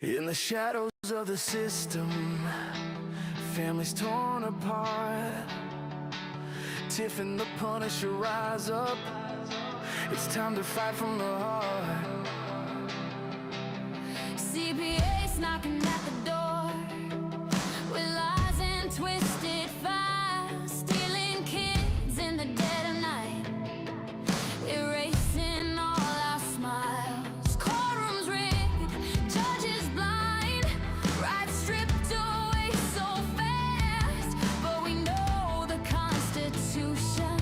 In the shadows of the system, families torn apart. Tiff and the Punisher rise up. It's time to fight from the heart. CPA's knocking at the door with lies and twisted files, stealing kids in the dead of night, erasing all our smiles. Courtrooms rigged, judges blind, rights stripped away so fast. But we know the Constitution,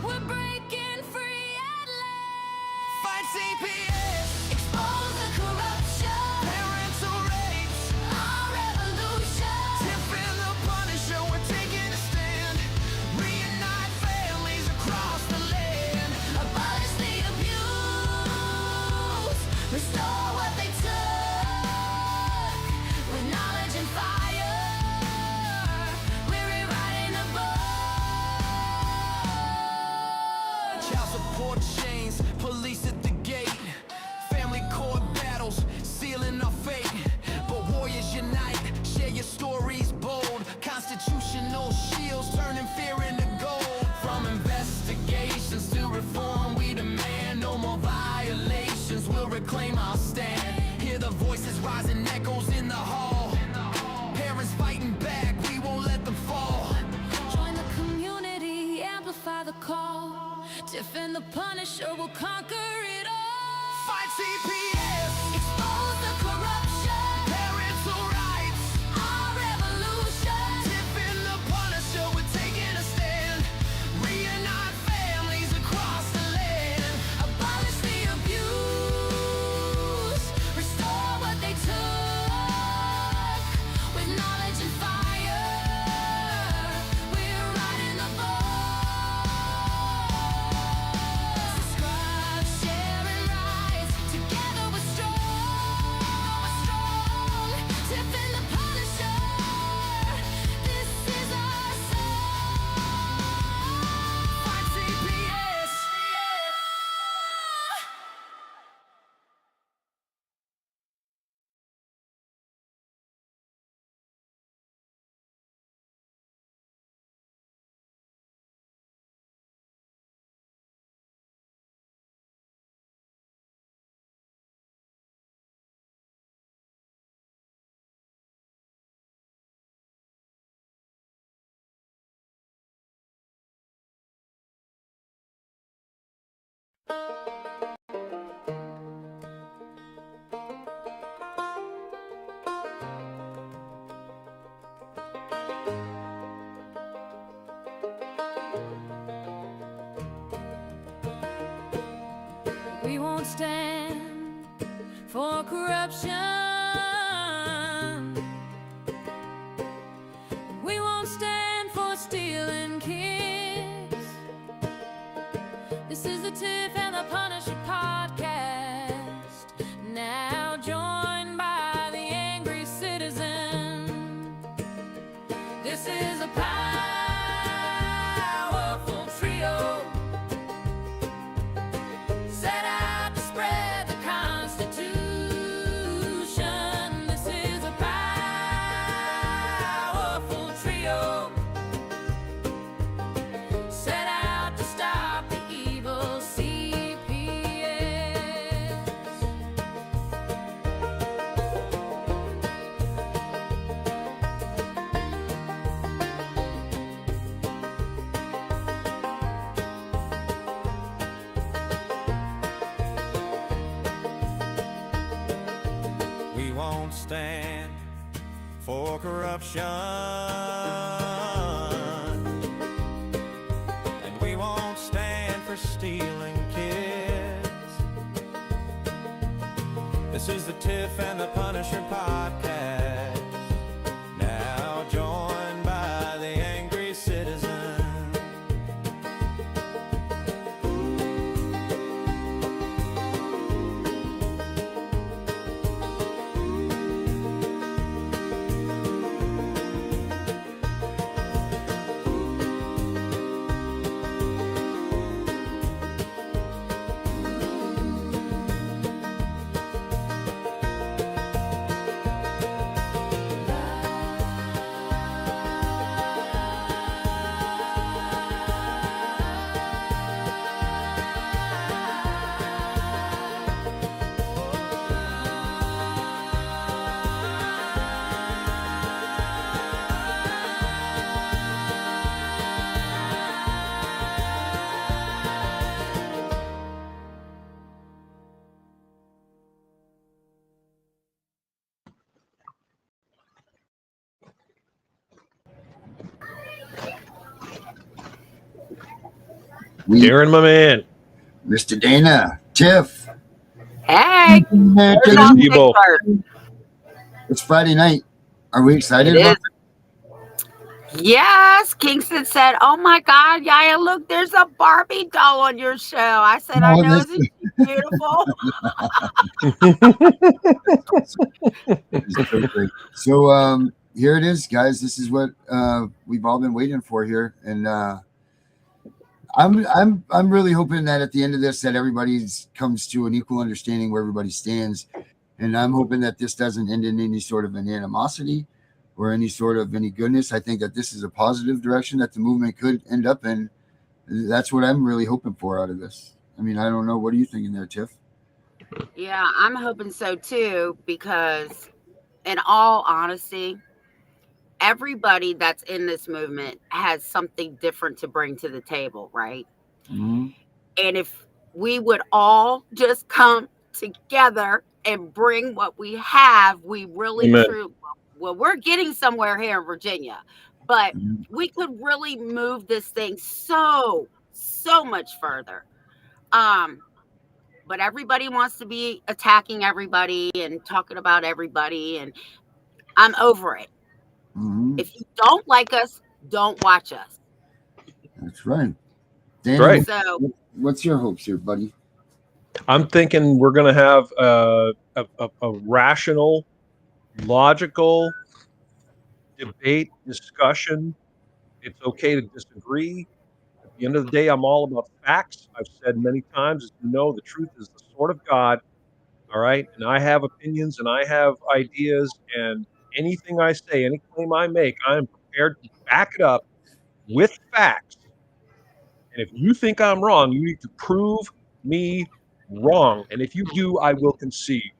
we're breaking free at last. Fight CPS, Expose the corruption, parental rapes, our revolution. Tiff and the Punisher, we're taking a stand. Reunite families across the land. Abolish the abuse, restore what they took. With knowledge and fire, we're rewriting the book. Child support chains, police at the gate, family court battles, sealing our fate. But warriors unite, share your stories bold. Constitutional shields turning fear into gold. From investigations to reform, we demand no more violations. We'll reclaim our stand. Hear the voices rising, echoes in the hall. Parents fighting back, we won't let them fall. Join the community, amplify the call. Tiff and the Punisher will conquer it all. Fight CPS, Expose the corruption, parental rights, our revolution. Tiff and the Punisher, we're taking a stand. Reunite families across the land. Abolish the abuse, restore what they took. With knowledge and fire, we're writing the book. Subscribe, share and rise, together we're strong. Tiff and the Punisher, this is our song. Fight CPS. We won't stand for corruption. We won't stand for stealing kids. This is the Tiff and the Punisher podcast, now joined by the angry citizen. This is a powerful trio, set out to spread the Constitution. This is a powerful trio, set out to stop the evil CPS. We won't stand for corruption, and we won't stand for stealing kids. This is the Tiff and the Punisher podcast, now joined by the angry citizen. Darren, my man. Mr. Dana, Tiff. Hey, there's our Steve-O. Bigler. It's Friday night. Are we excited It about is. Yes, Kingston said, "Oh my God, Yaya, look, there's a Barbie doll on your show." I said, No, "I know, this- isn't she beautiful?" It's so great. So here it is, guys. This is what we've all been waiting for here, and I'm really hoping that at the end of this, that everybody comes to an equal understanding where everybody stands, and I'm hoping that this doesn't end in any sort of an animosity or any sort of any goodness. I think that this is a positive direction that the movement could end up in. That's what I'm really hoping for out of this. I mean, I don't know. What are you thinking there, Tiff? Yeah, I'm hoping so too, because in all honesty, everybody that's in this movement has something different to bring to the table, right? Mm-hmm. And if we would all just come together and bring what we have, we really Amen. true. Well, we're getting somewhere here in Virginia, but Mhm. we could really move this thing so much further. But everybody wants to be attacking everybody and talking about everybody, and I'm over it. Mm-hmm. If you don't like us, don't watch us. That's right. Danny, Right. So what's your hopes here, buddy? I'm thinking we're going to have a rational, logical debate, discussion. It's okay to disagree. At the end of the day, I'm all about facts. I've said many times, as you know, the truth is the sword of God. All right. And I have opinions and I have ideas, and anything I say, any claim I make, I am prepared to back it up with facts. And if you think I'm wrong, you need to prove me wrong. And if you do, I will concede.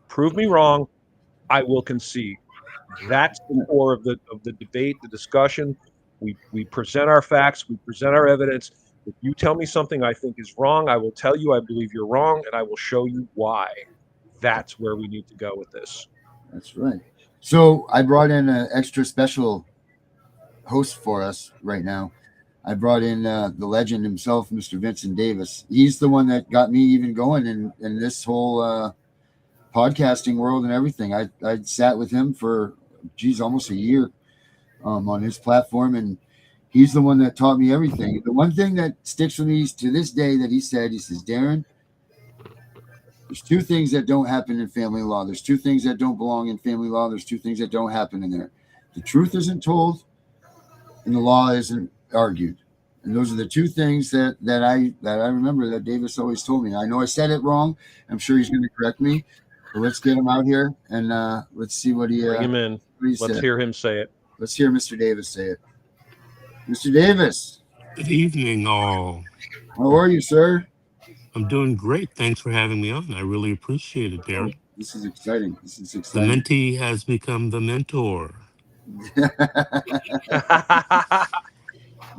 Prove me wrong, I will concede. That's the core of the debate, the discussion. We present our facts, we present our evidence. If you tell me something I think is wrong, I will tell you I believe you're wrong, and I will show you why. That's where we need to go with this. That's right. So I brought in an extra special host for us right now. I brought in the legend himself, Mr. Vincent Davis. He's the one that got me even going in this whole podcasting world and everything. I sat with him for, almost a year on his platform, and he's the one that taught me everything. The one thing that sticks with me to this day that he says, Darren, there's two things that don't happen in family law. There's two things that don't belong in family law. There's two things that don't happen in there. The truth isn't told, and the law isn't argued. And those are the two things that I remember that Davis always told me. I know I said it wrong. I'm sure he's going to correct me. But let's get him out here and let's see what he. Bring him in. What he Let's said. hear him say it. Let's hear Mr. Davis say it. Mr. Davis, Good evening, all. how are you, sir? I'm doing great. Thanks for having me on. I really appreciate it, Darren. This is exciting. This is The exciting. mentee has become the mentor.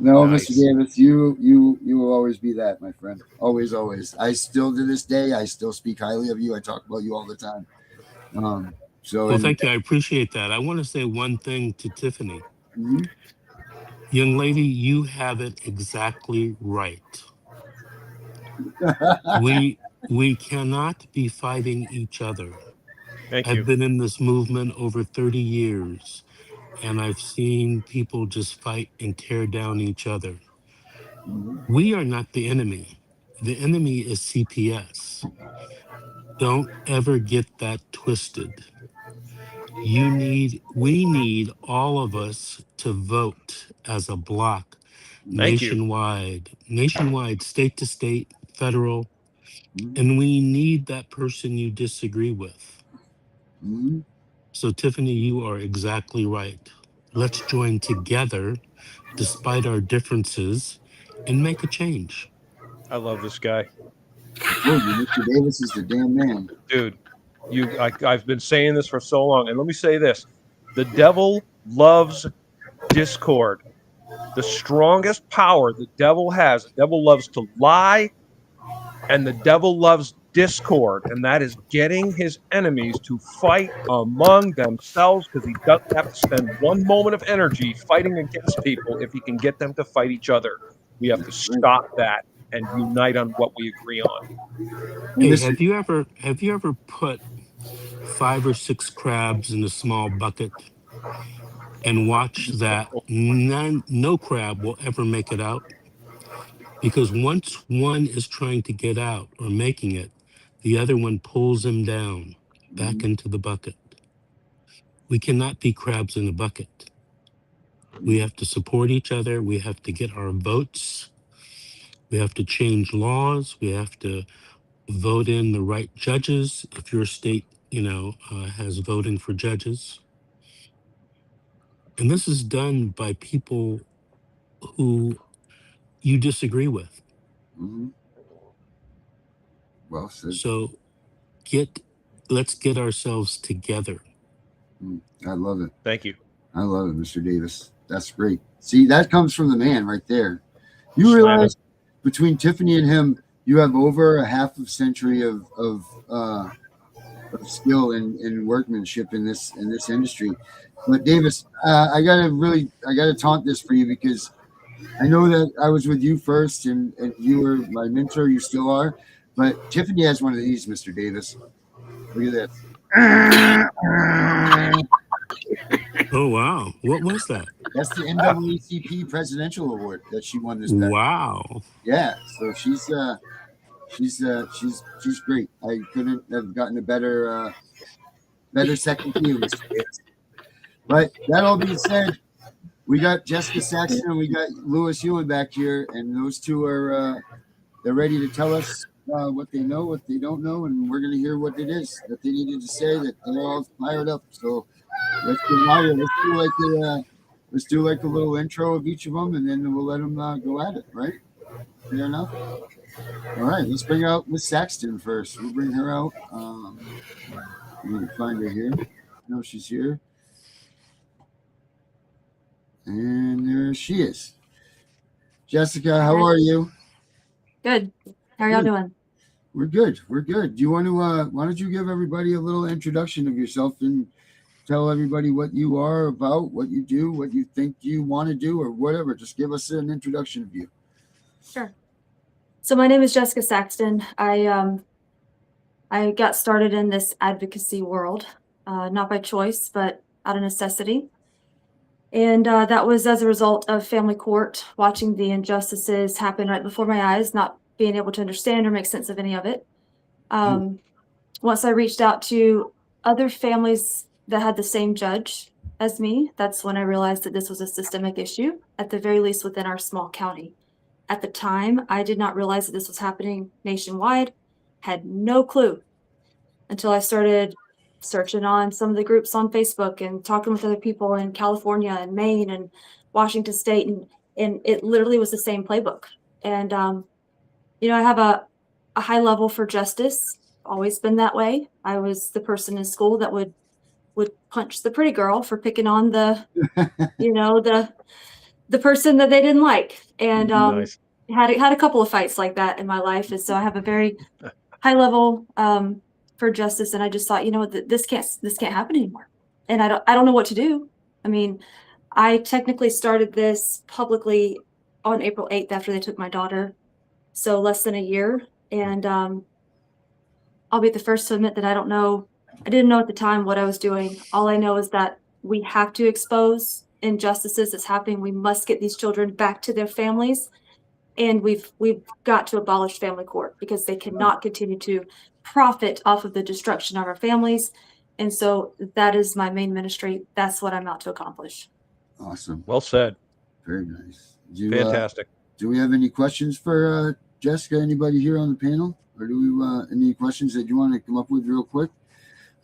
No, Nice. Mr. Davis, you will always be that, my friend. Always, always. I still, to this day, I still speak highly of you. I talk about you all the time. Well, thank you. I appreciate that. I want to say one thing to Tiffany. Mhm. Young lady, you have it exactly right. We cannot be fighting each other. Thank I've you. been in this movement over 30 years, and I've seen people just fight and tear down each other. Mhm. We are not the enemy. The enemy is CPS. Don't ever get that twisted. We need all of us to vote as a block Thank you. nationwide, state to state, federal, Mhm. and we need that person you disagree with. Mhm. So, Tiffany, you are exactly right. Let's join together despite our differences and make a change. I love this guy. I told you, Mr. Davis is the damn man. Dude, I've been saying this for so long. And let me say this. The devil loves discord. The strongest power the devil has, the devil loves to lie, and the devil loves discord. And that is getting his enemies to fight among themselves, because he doesn't have to spend one moment of energy fighting against people if he can get them to fight each other. We have to That's right. stop that. and unite on what we agree on. Hey, Mr. have you ever put 5 or 6 crabs in a small bucket and watch that no crab will ever make it out? Because once one is trying to get out or making it, the other one pulls him down back into the bucket. We cannot be crabs in a bucket. We have to support each other. We have to get our votes. We have to change laws. We have to vote in the right judges. If your state, has voting for judges. And this is done by people who you disagree with. Mhm. Well said. So let's get ourselves together. I love it. Thank you. I love it, Mr. Davis. That's great. See, that comes from the man right there. You Slam realize between Tiffany and him, you have over a half a century of skill and workmanship in this industry. But Davis, I gotta taunt this for you because I know that I was with you first and you were my mentor, you still are. But Tiffany has one of these, Mr. Davis. Look at this. Oh, wow. What was that? That's the NAACP Presidential Award that she won this past. Wow. Yeah, so she's great. I couldn't have gotten a better second to you, Mr. Davis. But that all being said, we got Jessica Saxton and we got Lewis Ewan back here, and those two are they're ready to tell us what they know, what they don't know, and we're going to hear what it is that they needed to say. That they're all fired up. So let's get Mario. Let's do like a little intro of each of them, and then we'll let them go at it. Right? Fair enough. All right. Let's bring out Miss Saxton first. We'll bring her out. We need to find her here. No, she's here. And there she is. Jessica, how are you? Good. How are y'all doing? We're good. We're good. Do you want to why don't you give everybody a little introduction of yourself and tell everybody what you are about, what you do, what you think you want to do, or whatever. Just give us an introduction of you. Sure. So my name is Jessica Saxton. I got started in this advocacy world, not by choice, but out of necessity. And that was as a result of family court, watching the injustices happen right before my eyes, not being able to understand or make sense of any of it. Once I reached out to other families that had the same judge as me, that's when I realized that this was a systemic issue, at the very least within our small county. At the time, I did not realize that this was happening nationwide, had no clue until I started searching on some of the groups on Facebook and talking with other people in California and Maine and Washington State. And it literally was the same playbook. And, I have a high level for justice, always been that way. I was the person in school that would punch the pretty girl for picking on the, the person that they didn't like. And Nice. had a couple of fights like that in my life. And so I have a very high level for justice. And I just thought, this can't happen anymore. And I don't know what to do. I mean, I technically started this publicly on April 8th after they took my daughter. So less than a year. And I'll be the first to admit that I didn't know at the time what I was doing. All I know is that we have to expose injustices that's happening. We must get these children back to their families. And we've got to abolish family court because they cannot continue to profit off of the destruction of our families. And so that is my main ministry. That's what I'm out to accomplish. Awesome. Well said. Very nice. Fantastic. Do we have any questions for Jessica? Anybody here on the panel? Or do we any questions that you want to come up with real quick?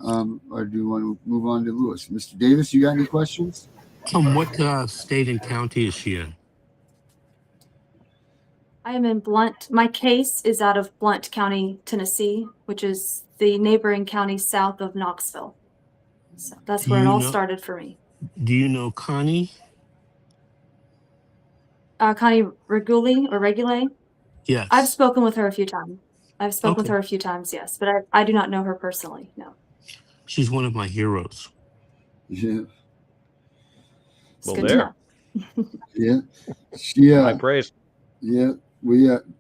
Or do you want to move on to Lewis? Mr. Davis, you got any questions? What state and county is she in? I am in Blount. My case is out of Blount County, Tennessee, which is the neighboring county south of Knoxville. So that's where it all started for me. Do you know Connie? Connie Regule? Yes. I've spoken with her a few times. Yes, but I do not know her personally, no. She's one of my heroes. Yeah. It's good to know. Yeah. High praise. Yeah.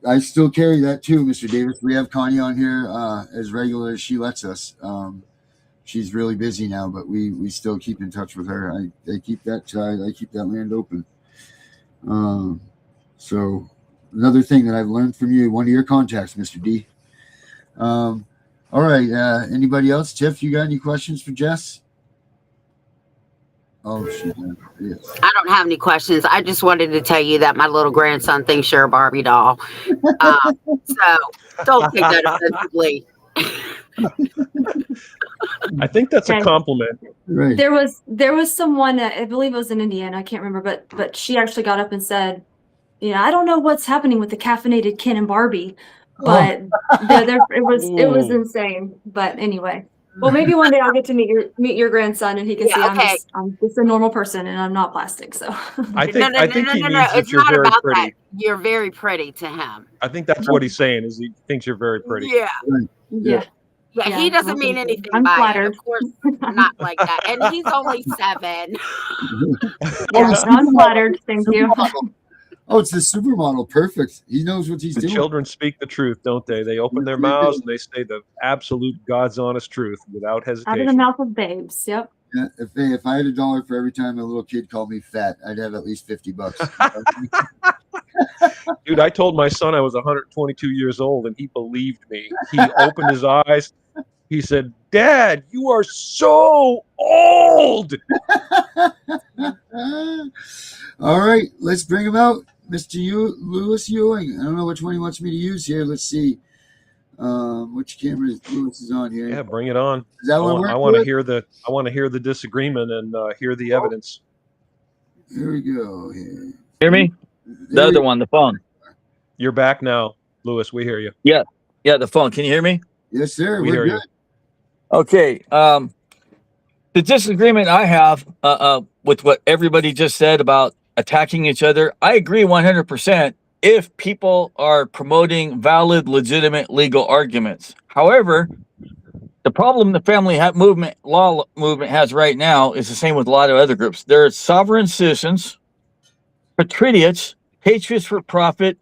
I still carry that too, Mr. Davis. We have Connie on here as regular as she lets us. She's really busy now, but we still keep in touch with her. I keep that land open. So another thing that I've learned from you, one of your contacts, Mr. D. All right. Anybody else? Tiff, you got any questions for Jess? Oh, yes. I don't have any questions. I just wanted to tell you that my little grandson thinks you're a Barbie doll. So don't take that offensively. I think that's a compliment. Right. There was someone, I believe it was in Indiana, I can't remember, but she actually got up and said, I don't know what's happening with the caffeinated Ken and Barbie, but it was insane. But anyway. Well, maybe one day I'll get to meet your grandson, and he can see I'm just a normal person, and I'm not plastic. So I think he means that it's you're not very about pretty. that. You're very pretty to him. I think that's what he's saying, is he thinks you're very pretty. Yeah. Yeah. Yeah, he doesn't mean anything I'm by flattered. it. Of course, not like that. And he's only 7. Yeah, I'm flattered. Thank you. Oh, it's the supermodel. Perfect. He knows what he's The doing. children speak the truth, don't they? They open their mouths and they say the absolute God's honest truth without hesitation. Out of the mouth of babes. Yep. Yeah, if I had $1 for every time a little kid called me fat, I'd have at least $50. Dude, I told my son I was 122 years old, and he believed me. He opened his eyes. He said, "Dad, you are so old." All right, let's bring him out. Mr. Lewis Ewing. I don't know which one he wants me to use here. Let's see. Which camera Lewis is on here? Yeah, bring it on. Is that I want to hear the disagreement and hear the evidence. Here we go. Here. Hear me? The other one, the phone. You're back now, Lewis. We hear you. Yeah, the phone. Can you hear me? Yes, sir. We We're hear good. you. Okay. The disagreement I have with what everybody just said about attacking each other, I agree 100% if people are promoting valid, legitimate legal arguments. However, the problem the family law movement has right now is the same with a lot of other groups. There are sovereign citizens, patriots, patriots for profit,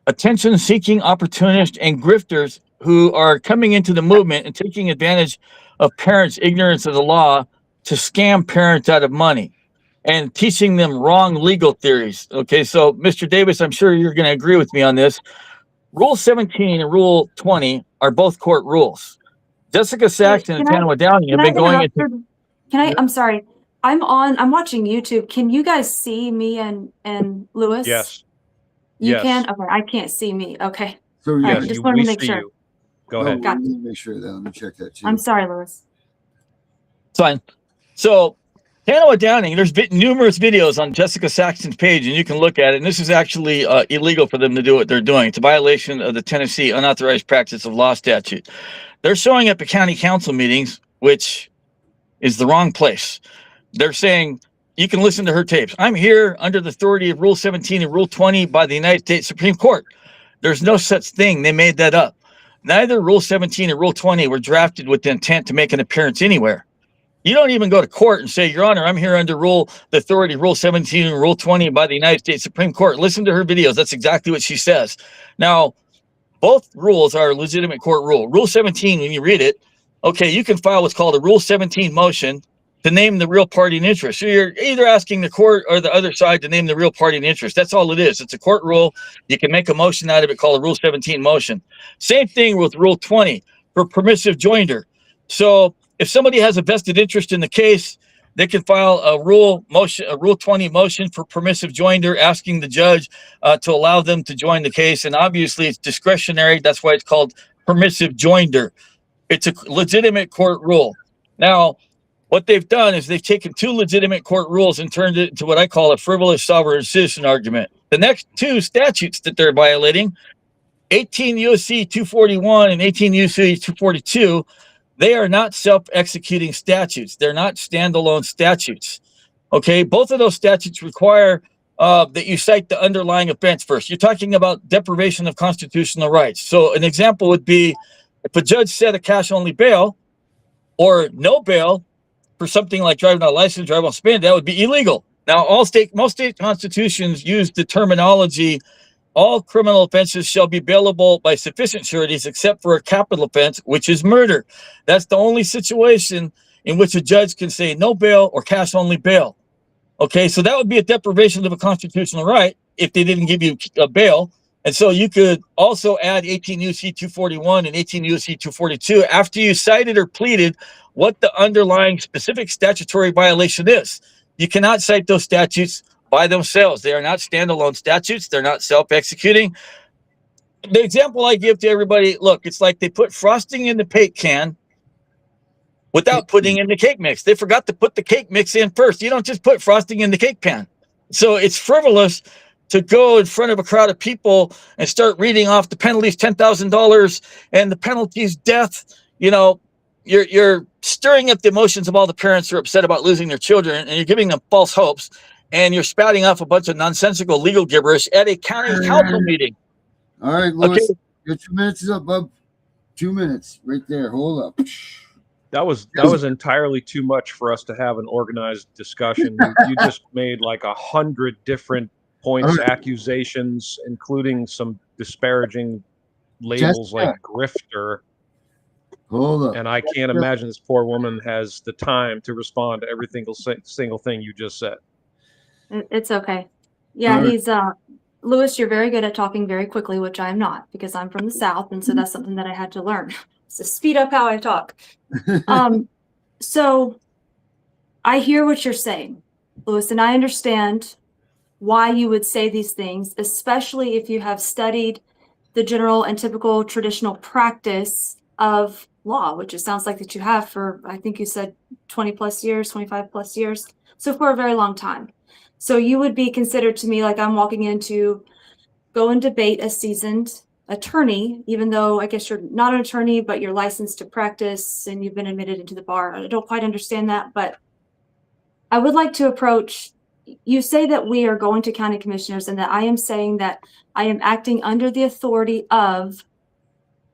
attention-seeking opportunists, and grifters who are coming into the movement and taking advantage of parents' ignorance of the law to scam parents out of money and teaching them wrong legal theories. Okay, so Mr. Davis, I'm sure you're going to agree with me on this. Rule 17 and Rule 20 are both court rules. Jessica Saxton and Tanoa Downing have been going into... I'm sorry. I'm watching YouTube. Can you guys see me and Lewis? Yes. You Yes. can? Okay, I can't see me. Okay. So All right, yes, just wanted we to make see sure. you. Go ahead. Got let me make sure that. Let me check that too. I'm sorry, Lewis. It's fine. So, Tanoa Downing, there's been numerous videos on Jessica Saxton's page, and you can look at it. And this is actually illegal for them to do what they're doing. It's a violation of the Tennessee Unauthorized Practice of Law statute. They're showing up at county council meetings, which is the wrong place. They're saying, you can listen to her tapes. I'm here under the authority of Rule 17 and Rule 20 by the United States Supreme Court. There's no such thing. They made that up. Neither Rule 17 or Rule 20 were drafted with the intent to make an appearance anywhere. You don't even go to court and say, Your Honor, I'm here under the authority of Rule 17 and Rule 20 by the United States Supreme Court. Listen to her videos. That's exactly what she says. Now, both rules are a legitimate court rule. Rule 17, when you read it, okay, you can file what's called a Rule 17 motion to name the real party in interest. So you're either asking the court or the other side to name the real party in interest. That's all it is. It's a court rule. You can make a motion out of it called a Rule 17 motion. Same thing with Rule 20 for permissive joinder. So if somebody has a vested interest in the case, they can file a Rule 20 motion for permissive joinder, asking the judge to allow them to join the case. And obviously it's discretionary. That's why it's called permissive joinder. It's a legitimate court rule. Now, what they've done is they've taken two legitimate court rules and turned it into what I call a frivolous sovereign citizen argument. The next two statutes that they're violating, 18 U.S.C. 241 and 18 U.S.C. 242, they are not self-executing statutes. They're not standalone statutes. Okay, both of those statutes require that you cite the underlying offense first. You're talking about deprivation of constitutional rights. So an example would be if a judge set a cash-only bail or no bail for something like driving on license, driving on spin, that would be illegal. Now, most state constitutions use the terminology all criminal offenses shall be bailable by sufficient sureties except for a capital offense, which is murder. That's the only situation in which a judge can say no bail or cash only bail. Okay, so that would be a deprivation of a constitutional right if they didn't give you a bail. And so you could also add 18 U.C. 241 and 18 U.C. 242 after you cited or pleaded what the underlying specific statutory violation is. You cannot cite those statutes by themselves. They are not standalone statutes. They're not self-executing. The example I give to everybody, look, it's like they put frosting in the cake can without putting in the cake mix. They forgot to put the cake mix in first. You don't just put frosting in the cake pan. So it's frivolous to go in front of a crowd of people and start reading off the penalties, $10,000, and the penalties, death. You know, you're stirring up the emotions of all the parents who are upset about losing their children, and you're giving them false hopes, and you're spouting off a bunch of nonsensical legal gibberish at a county council meeting. All right, Louis, Okay. your 2 minutes is up, bub. 2 minutes right there. Hold up. That was entirely too much for us to have an organized discussion. You just made like 100 different points, accusations, including some disparaging labels like grifter. Hold up. And I can't imagine this poor woman has the time to respond to every single thing you just said. It's okay. Yeah, he's Louis, you're very good at talking very quickly, which I am not, because I'm from the South, and so that's something that I had to learn. So speed up how I talk. So I hear what you're saying, Louis, and I understand why you would say these things, especially if you have studied the general and typical traditional practice of law, which it sounds like that you have for, I think you said 20 plus years, 25 plus years. So for a very long time. So you would be considered to me like I'm walking in to go and debate a seasoned attorney, even though I guess you're not an attorney, but you're licensed to practice and you've been admitted into the bar. I don't quite understand that, but I would like to approach, you say that we are going to county commissioners and that I am saying that I am acting under the authority of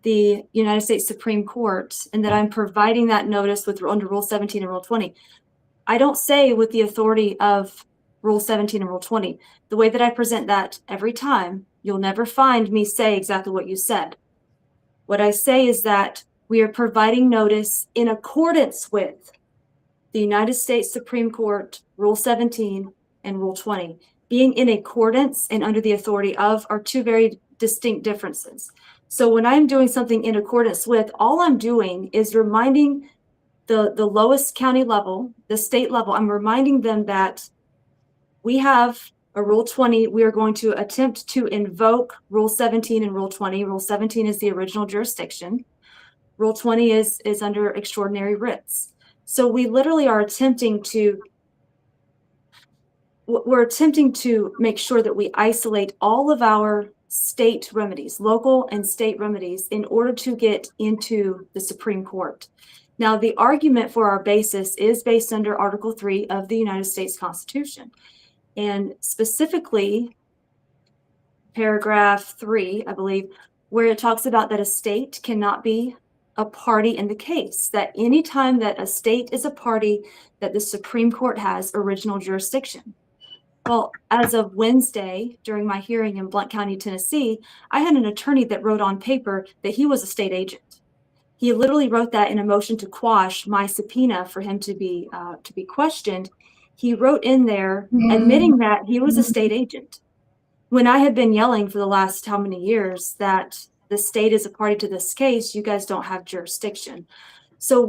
the United States Supreme Court and that I'm providing that notice with under Rule 17 and Rule 20. I don't say with the authority of Rule 17 and Rule 20. The way that I present that every time, you'll never find me say exactly what you said. What I say is that we are providing notice in accordance with the United States Supreme Court, Rule 17 and Rule 20. Being in accordance and under the authority of are two very distinct differences. So when I'm doing something in accordance with, all I'm doing is reminding the lowest county level, the state level, I'm reminding them that we have a Rule 20. We are going to attempt to invoke Rule 17 and Rule 20. Rule 17 is the original jurisdiction. Rule 20 is under extraordinary writs. So we literally are attempting to make sure that we isolate all of our state remedies, local and state remedies, in order to get into the Supreme Court. Now, the argument for our basis is based under Article 3 of the United States Constitution. And specifically, paragraph 3, I believe, where it talks about that a state cannot be a party in the case, that anytime that a state is a party, that the Supreme Court has original jurisdiction. Well, as of Wednesday, during my hearing in Blount County, Tennessee, I had an attorney that wrote on paper that he was a state agent. He literally wrote that in a motion to quash my subpoena for him to be questioned. He wrote in there admitting that he was a state agent. When I had been yelling for the last how many years that the state is a party to this case, you guys don't have jurisdiction. So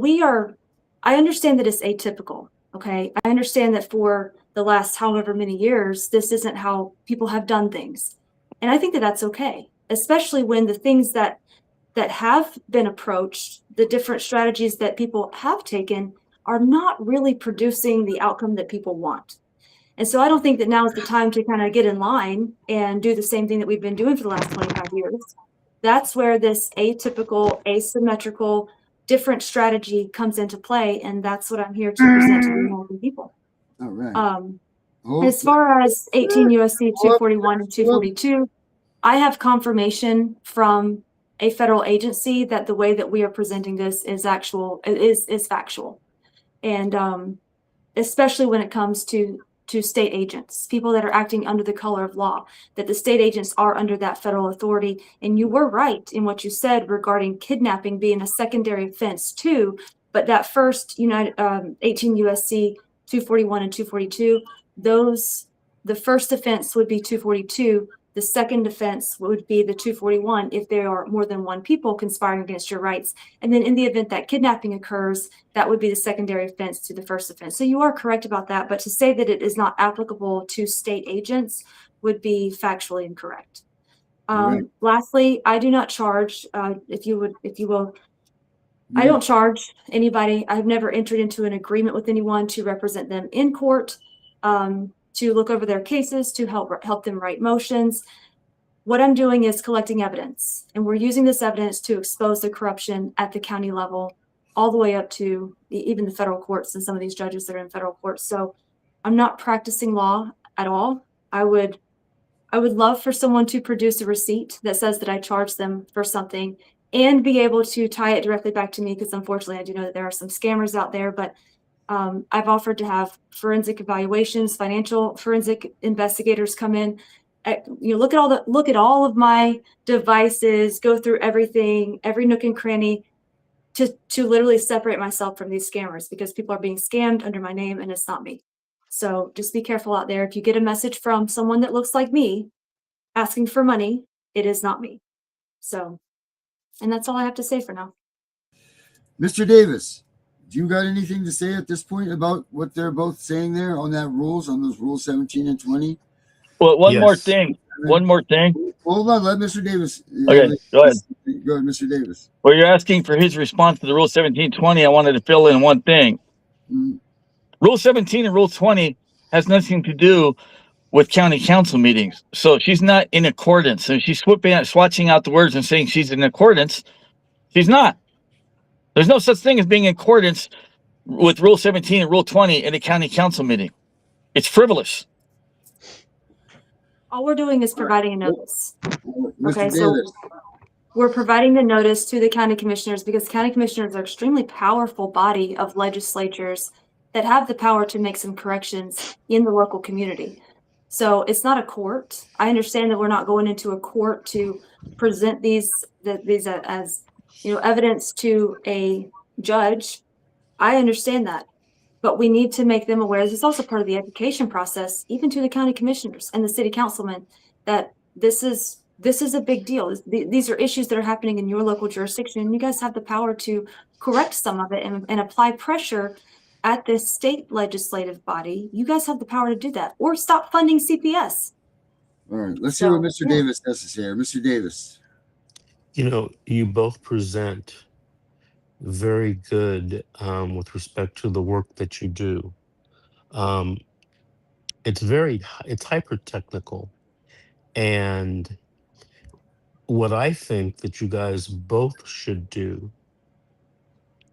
I understand that it's atypical, okay? I understand that for the last however many years, this isn't how people have done things. And I think that that's okay, especially when the things that have been approached, the different strategies that people have taken are not really producing the outcome that people want. And so I don't think that now is the time to kind of get in line and do the same thing that we've been doing for the last 25 years. That's where this atypical, asymmetrical, different strategy comes into play. And that's what I'm here to present to the American people. All right. As far as 18 U.S.C. 241 and 242, I have confirmation from a federal agency that the way that we are presenting this is factual. And especially when it comes to to state agents, people that are acting under the color of law, that the state agents are under that federal authority. And you were right in what you said regarding kidnapping being a secondary offense too, but that first 18 USC 241 and 242, the first offense would be 242. The second offense would be the 241 if there are more than one people conspiring against your rights. And then in the event that kidnapping occurs, that would be the secondary offense to the first offense. So you are correct about that, but to say that it is not applicable to state agents would be factually incorrect. Right. Lastly, I do not charge, if you will, I don't charge anybody. I've never entered into an agreement with anyone to represent them in court, to look over their cases, to help them write motions. What I'm doing is collecting evidence, and we're using this evidence to expose the corruption at the county level, all the way up to even the federal courts and some of these judges that are in federal courts. So I'm not practicing law at all. I would love for someone to produce a receipt that says that I charged them for something and be able to tie it directly back to me, because unfortunately I do know that there are some scammers out there, but I've offered to have forensic evaluations, financial forensic investigators come in, look at all of my devices, go through everything, every nook and cranny, to literally separate myself from these scammers, because people are being scammed under my name and it's not me. So just be careful out there. If you get a message from someone that looks like me asking for money, it is not me. So, and that's all I have to say for now. Mr. Davis, do you got anything to say at this point about what they're both saying there on those rules 17 and 20? Well, one more Yes. thing. Hold on, let Mr. Davis. Okay, go ahead. Go ahead, Mr. Davis. Well, you're asking for his response to the Rule 1720. I wanted to fill in one thing. Rule 17 and Rule 20 has nothing to do with county council meetings. So she's not in accordance. So she's swatching out the words and saying she's in accordance. She's not. There's no such thing as being in accordance with Rule 17 and Rule 20 in a county council meeting. It's frivolous. All we're doing is providing a notice. Mr. Okay, Davis. so we're providing the notice to the county commissioners, because county commissioners are extremely powerful body of legislatures that have the power to make some corrections in the local community. So it's not a court. I understand that we're not going into a court to present these as evidence to a judge. I understand that, but we need to make them aware. This is also part of the education process, even to the county commissioners and the city councilmen, that this is a big deal. These are issues that are happening in your local jurisdiction, and you guys have the power to correct some of it and apply pressure at the state legislative body. You guys have the power to do that, or stop funding CPS. All right, let's hear what Mr. Davis has to say. Mr. Davis. You both present very good with respect to the work that you do. It's hyper technical, and what I think that you guys both should do,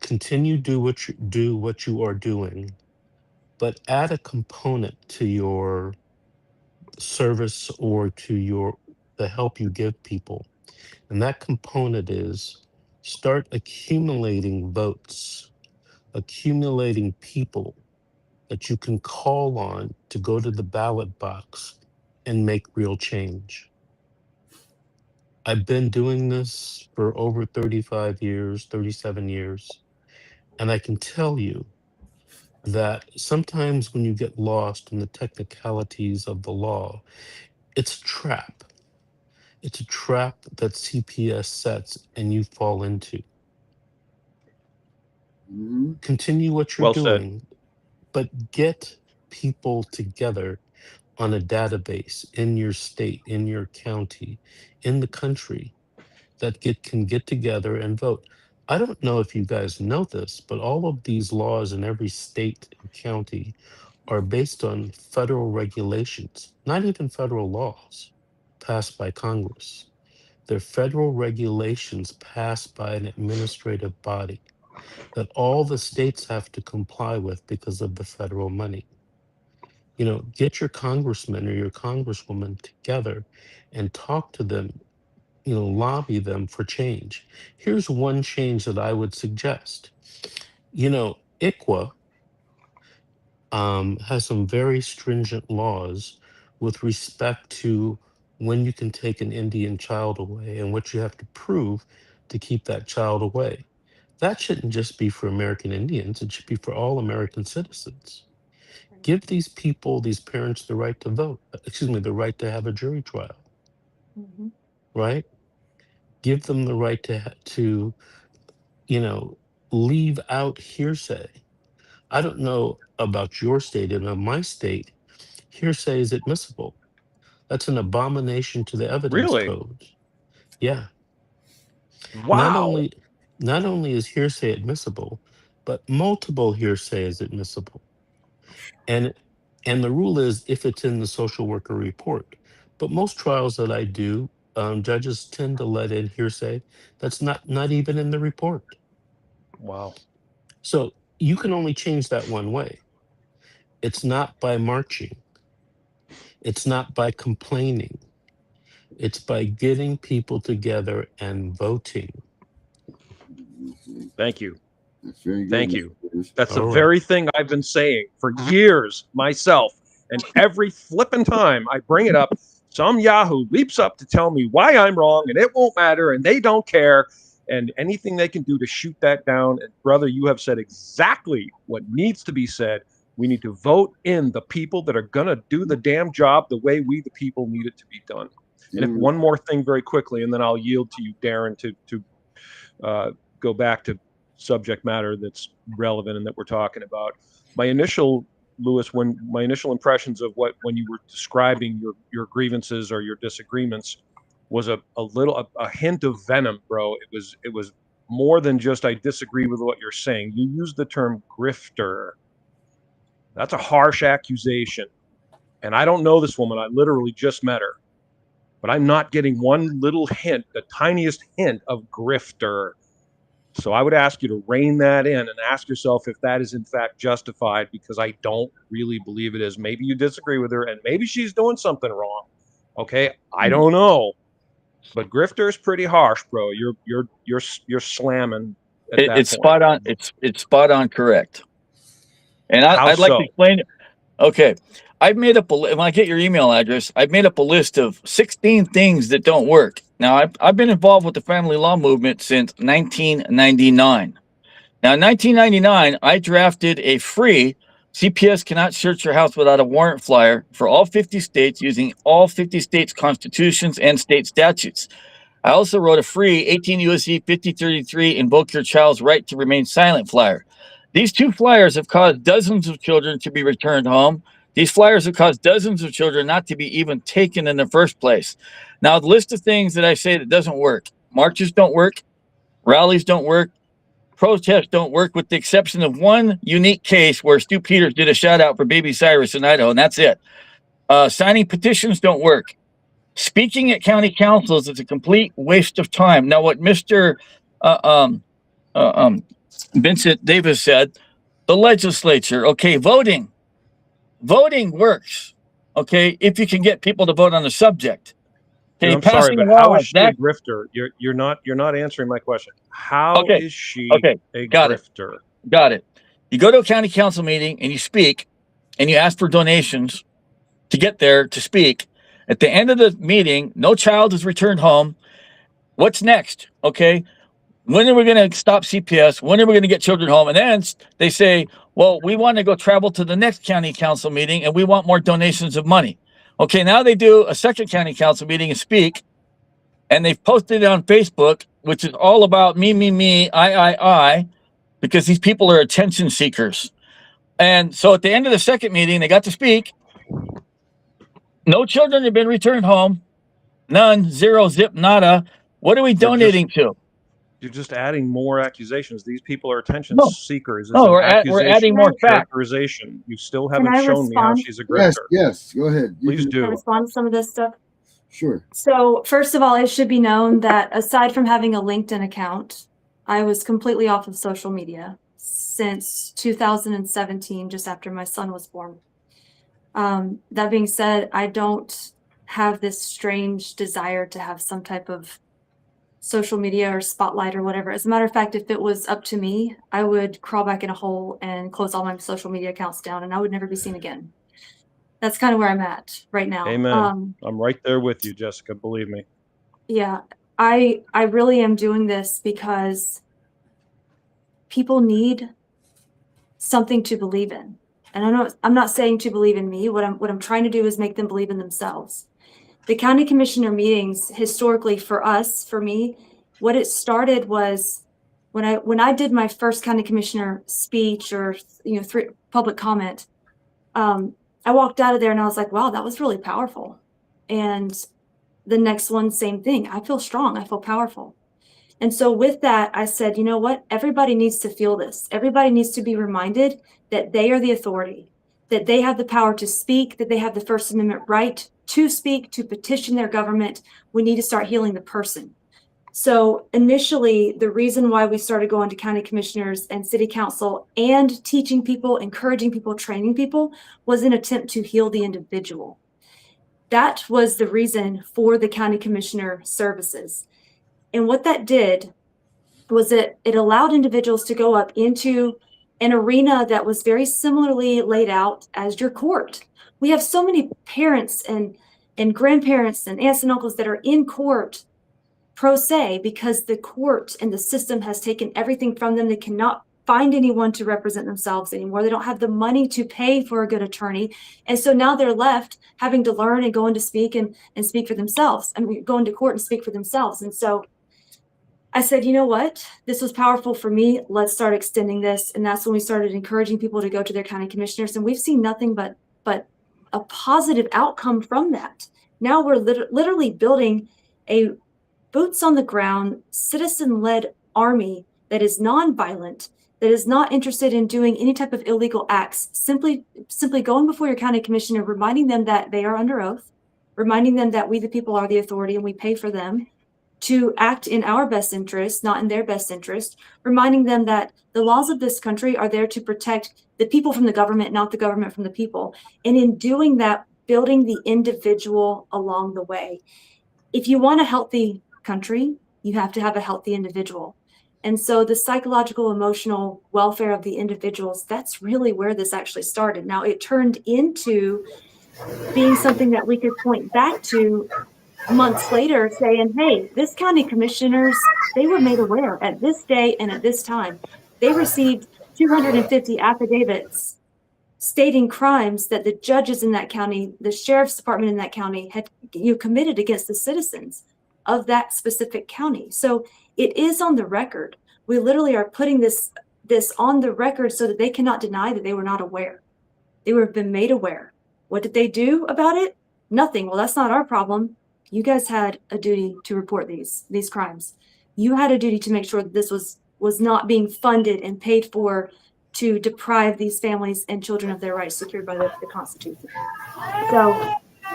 continue do what you are doing, but add a component to your service or to the help you give people. And that component is start accumulating votes, accumulating people that you can call on to go to the ballot box and make real change. I've been doing this for over 35 years, 37 years, and I can tell you that sometimes when you get lost in the technicalities of the law, it's a trap. It's a trap that CPS sets and you fall into. Continue what you're doing, but get people together on a database in your state, in your county, in the country that can get together and vote. I don't know if you guys know this, but all of these laws in every state and county are based on federal regulations, not even federal laws passed by Congress. They're federal regulations passed by an administrative body that all the states have to comply with because of the federal money. Get your congressman or your congresswoman together and talk to them, lobby them for change. Here's one change that I would suggest. ICWA, has some very stringent laws with respect to when you can take an Indian child away and what you have to prove to keep that child away. That shouldn't just be for American Indians, it should be for all American citizens. Give these people, these parents, the right to vote, the right to have a jury trial, Mhm. right? Give them the right to, leave out hearsay. I don't know about your state, and in my state, hearsay is admissible. That's an abomination to the evidence Really? codes. Yeah. Not Wow. only not only is hearsay admissible, but multiple hearsay is admissible. And the rule is if it's in the social worker report. But most trials that I do, judges tend to let in hearsay that's not even in the report. Wow. So you can only change that one way. It's not by marching. It's not by complaining. It's by getting people together and voting. Thank you. That's very good. Thank Mr. you. Davis. That's the All right. very thing I've been saying for years myself. And every flipping time I bring it up, some Yahoo leaps up to tell me why I'm wrong and it won't matter and they don't care and anything they can do to shoot that down. And brother, you have said exactly what needs to be said. We need to vote in the people that are going to do the damn job the way we, the people, need it to be done. And if one more thing very quickly, and then I'll yield to you, Darren, to go back to subject matter that's relevant and that we're talking about. My initial, Lewis, when my initial impressions of when you were describing your grievances or your disagreements was a hint of venom, bro. It was more than just I disagree with what you're saying. You used the term grifter. That's a harsh accusation. And I don't know this woman. I literally just met her. But I'm not getting one little hint, the tiniest hint of grifter. So I would ask you to rein that in and ask yourself if that is in fact justified, because I don't really believe it is. Maybe you disagree with her and maybe she's doing something wrong. Okay, I don't know. But grifter is pretty harsh, bro. You're slamming at that It's point. spot on. It's spot on correct. And How I'd like so? to explain. Okay, I've made up when I get your email address, I've made up a list of 16 things that don't work. Now, I've been involved with the family law movement since 1999. Now, in 1999, I drafted a free CPS cannot search your house without a warrant flyer for all 50 states using all 50 states' constitutions and state statutes. I also wrote a free 18 U.S.C. 5033 invoke your child's right to remain silent flyer. These two flyers have caused dozens of children to be returned home. These flyers have caused dozens of children not to be even taken in the first place. Now, the list of things that I say that doesn't work: marches don't work, rallies don't work, protests don't work, with the exception of one unique case where Stu Peters did a shout out for baby Cyrus in Idaho, and that's it. Signing petitions don't work. Speaking at county councils is a complete waste of time. Now, what Mr. Vincent Davis said, the legislature, okay, voting works, okay, if you can get people to vote on the subject. Dude, Okay, I'm sorry, passing but laws, how is she a that, grifter? You're not answering my question. How okay, is she okay, a got it. grifter? Got it. You go to a county council meeting and you speak and you ask for donations to get there to speak. At the end of the meeting, no child is returned home. What's next? Okay. When are we going to stop CPS? When are we going to get children home? And then they say, well, we want to go travel to the next county council meeting and we want more donations of money. Okay. Now they do a second county council meeting and speak, and they've posted it on Facebook, which is all about me, I, because these people are attention seekers. And so at the end of the second meeting, they got to speak. No children have been returned home. None, zero, zip, nada. What are we donating to? You're just adding more accusations. These people are attention No, seekers. It's no, an we're accusation, adding more facts. characterization. You still haven't I shown me how respond? she's a Yes, grifter. yes. Go ahead. Please Can I do. respond to some of this stuff? Sure. So first of all, it should be known that aside from having a LinkedIn account, I was completely off of social media since 2017, just after my son was born. That being said, I don't have this strange desire to have some type of social media or spotlight or whatever. As a matter of fact, if it was up to me, I would crawl back in a hole and close all my social media accounts down, and I would never be seen again. That's kind of where I'm at right now. Amen. I'm right there with you, Jessica. Believe me. Yeah, I really am doing this because people need something to believe in. And I'm not saying to believe in me. What I'm trying to do is make them believe in themselves. The county commissioner meetings, historically for us, for me, what it started was when I did my first county commissioner speech or public comment, I walked out of there and I was like, wow, that was really powerful. And the next one, same thing. I feel strong. I feel powerful. And so with that, I said, you know what? Everybody needs to feel this. Everybody needs to be reminded that they are the authority, that they have the power to speak, that they have the First Amendment right to speak, to petition their government. We need to start healing the person. So initially, the reason why we started going to county commissioners and city council and teaching people, encouraging people, training people was an attempt to heal the individual. That was the reason for the county commissioner services. And what that did was it allowed individuals to go up into an arena that was very similarly laid out as your court. We have so many parents and grandparents and aunts and uncles that are in court pro se because the court and the system has taken everything from them. They cannot find anyone to represent themselves anymore. They don't have the money to pay for a good attorney. And so now they're left having to learn and going to speak and speak for themselves. I mean, going to court and speak for themselves. And so I said, you know what? This was powerful for me. Let's start extending this. And that's when we started encouraging people to go to their county commissioners. And we've seen nothing but a positive outcome from that. Now we're literally building a boots on the ground, citizen-led army that is nonviolent, that is not interested in doing any type of illegal acts, simply going before your county commissioner, reminding them that they are under oath, reminding them that we the people are the authority and we pay for them to act in our best interest, not in their best interest, reminding them that the laws of this country are there to protect the people from the government, not the government from the people. And in doing that, building the individual along the way. If you want a healthy country, you have to have a healthy individual. And so the psychological, emotional welfare of the individuals, that's really where this actually started. Now it turned into being something that we could point back to months later saying, hey, this county commissioners, they were made aware at this day and at this time. They received 250 affidavits stating crimes that the judges in that county, the sheriff's department in that county had committed against the citizens of that specific county. So it is on the record. We literally are putting this on the record so that they cannot deny that they were not aware. They were been made aware. What did they do about it? Nothing. Well, that's not our problem. You guys had a duty to report these crimes. You had a duty to make sure that this was not being funded and paid for to deprive these families and children of their rights secured by the Constitution. So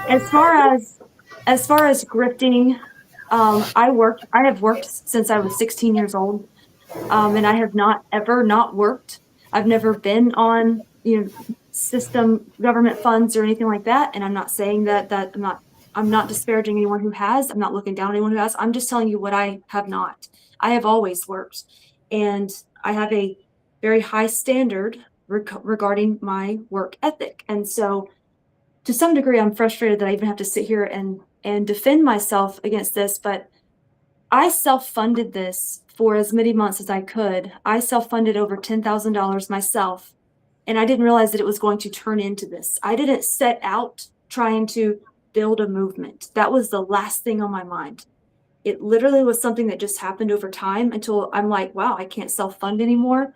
as far as grifting, I have worked since I was 16 years old, and I have not ever not worked. I've never been on system government funds or anything like that. And I'm not saying that I'm not disparaging anyone who has. I'm not looking down on anyone who has. I'm just telling you what I have not. I have always worked, and I have a very high standard regarding my work ethic. And so to some degree, I'm frustrated that I even have to sit here and defend myself against this, but I self-funded this for as many months as I could. I self-funded over $10,000 myself, and I didn't realize that it was going to turn into this. I didn't set out trying to build a movement. That was the last thing on my mind. It literally was something that just happened over time until I'm like, wow, I can't self-fund anymore.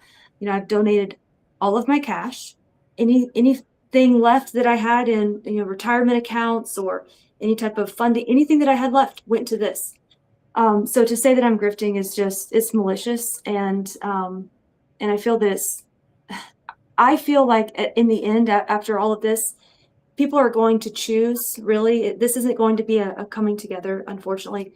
I've donated all of my cash. Anything left that I had in retirement accounts or any type of funding, anything that I had left went to this. So to say that I'm grifting is it's malicious, and I feel this. I feel like in the end, after all of this, people are going to choose. Really, this isn't going to be a coming together. Unfortunately,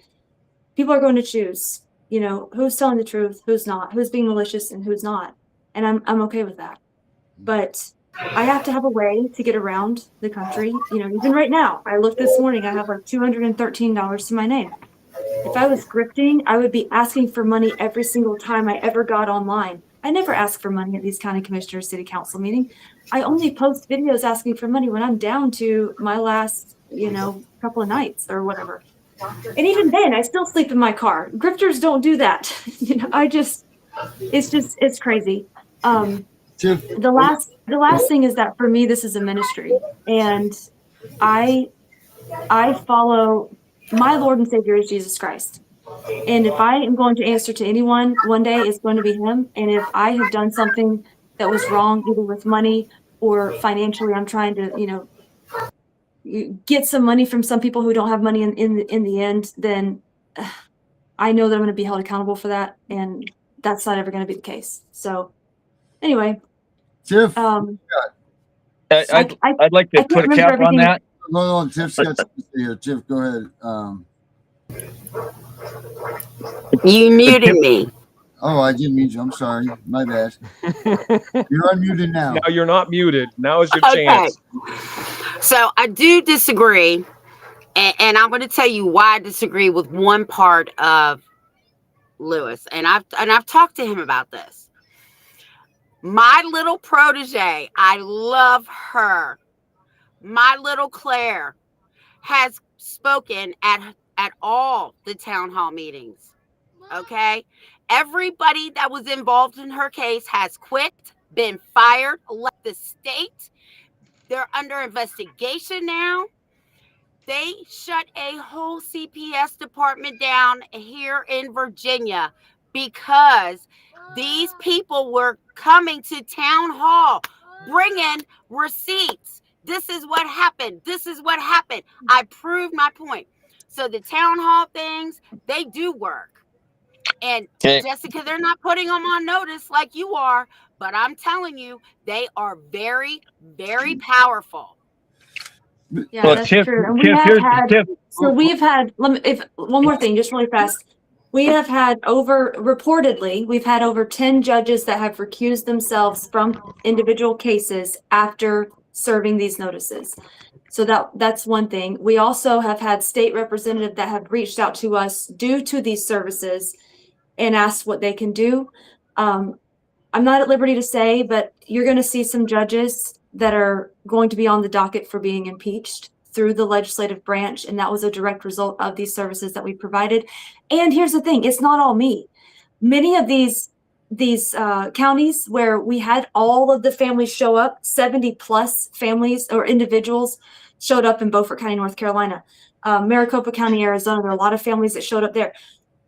people are going to choose. Who's telling the truth, who's not, who's being malicious, and who's not. And I'm okay with that. But I have to have a way to get around the country. Even right now, I looked this morning, I have like $213 to my name. If I was grifting, I would be asking for money every single time I ever got online. I never ask for money at these county commissioners, city council meeting. I only post videos asking for money when I'm down to my last, couple of nights or whatever. And even then, I still sleep in my car. Grifters don't do that. It's crazy. Tiff, The last thing is that for me, this is a ministry, and I follow my Lord and Savior is Jesus Christ. And if I am going to answer to anyone one day, it's going to be him. And if I have done something that was wrong, either with money or financially, I'm trying to, get some money from some people who don't have money in the end, then I know that I'm going to be held accountable for that. And that's not ever going to be the case. So anyway, Tiff, um, I'd like to I can't put a remember cap on everything. that. hold on. Tiff's got something to say here. Tiff, go ahead. You muted me. Oh, I didn't mean to. I'm sorry. My bad. You're unmuted now. Now you're not muted. Now is your Okay. chance. So I do disagree, and I'm going to tell you why I disagree with one part of Lewis, and I've talked to him about this. My little protege, I love her. My little Claire has spoken at all the town hall meetings. Okay, everybody that was involved in her case has quit, been fired, left the state. They're under investigation now. They shut a whole CPS department down here in Virginia because these people were coming to town hall, bringing receipts. This is what happened. This is what happened. I proved my point. So the town hall things, they do work. And Okay. Jessica, they're not putting them on notice like you are, but I'm telling you, they are very, very powerful. Yeah, Well, that's Tiff, true. And we've had, if one more thing, just really fast. We have had reportedly, we've had over 10 judges that have recused themselves from individual cases after serving these notices. So that's one thing. We also have had state representatives that have reached out to us due to these services and asked what they can do. I'm not at liberty to say, but you're going to see some judges that are going to be on the docket for being impeached through the legislative branch. And that was a direct result of these services that we provided. And here's the thing, it's not all me. Many of these counties where we had all of the families show up, 70 plus families or individuals showed up in Beaufort County, North Carolina, Maricopa County, Arizona. There are a lot of families that showed up there.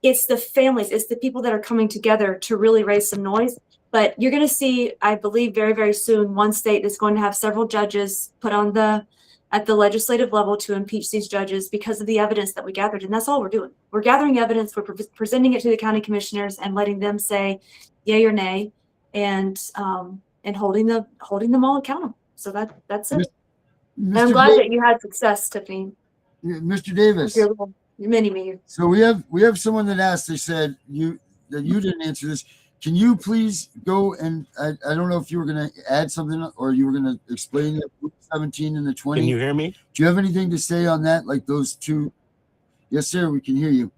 It's the families, it's the people that are coming together to really raise some noise. But you're going to see, I believe, very, very soon, one state that's going to have several judges put on at the legislative level to impeach these judges because of the evidence that we gathered. And that's all we're doing. We're gathering evidence, we're presenting it to the county commissioners and letting them say yay or nay, and holding them all accountable. So that's it. And I'm glad that you had success, Tiffany. Mr. Davis. Your mini-me. So we have someone that asked. They said that you didn't answer this. Can you please go and I don't know if you were going to add something or you were going to explain the 17 and the 20. Can you hear me? Do you have anything to say on that? Like those two? Yes, sir. We can hear you.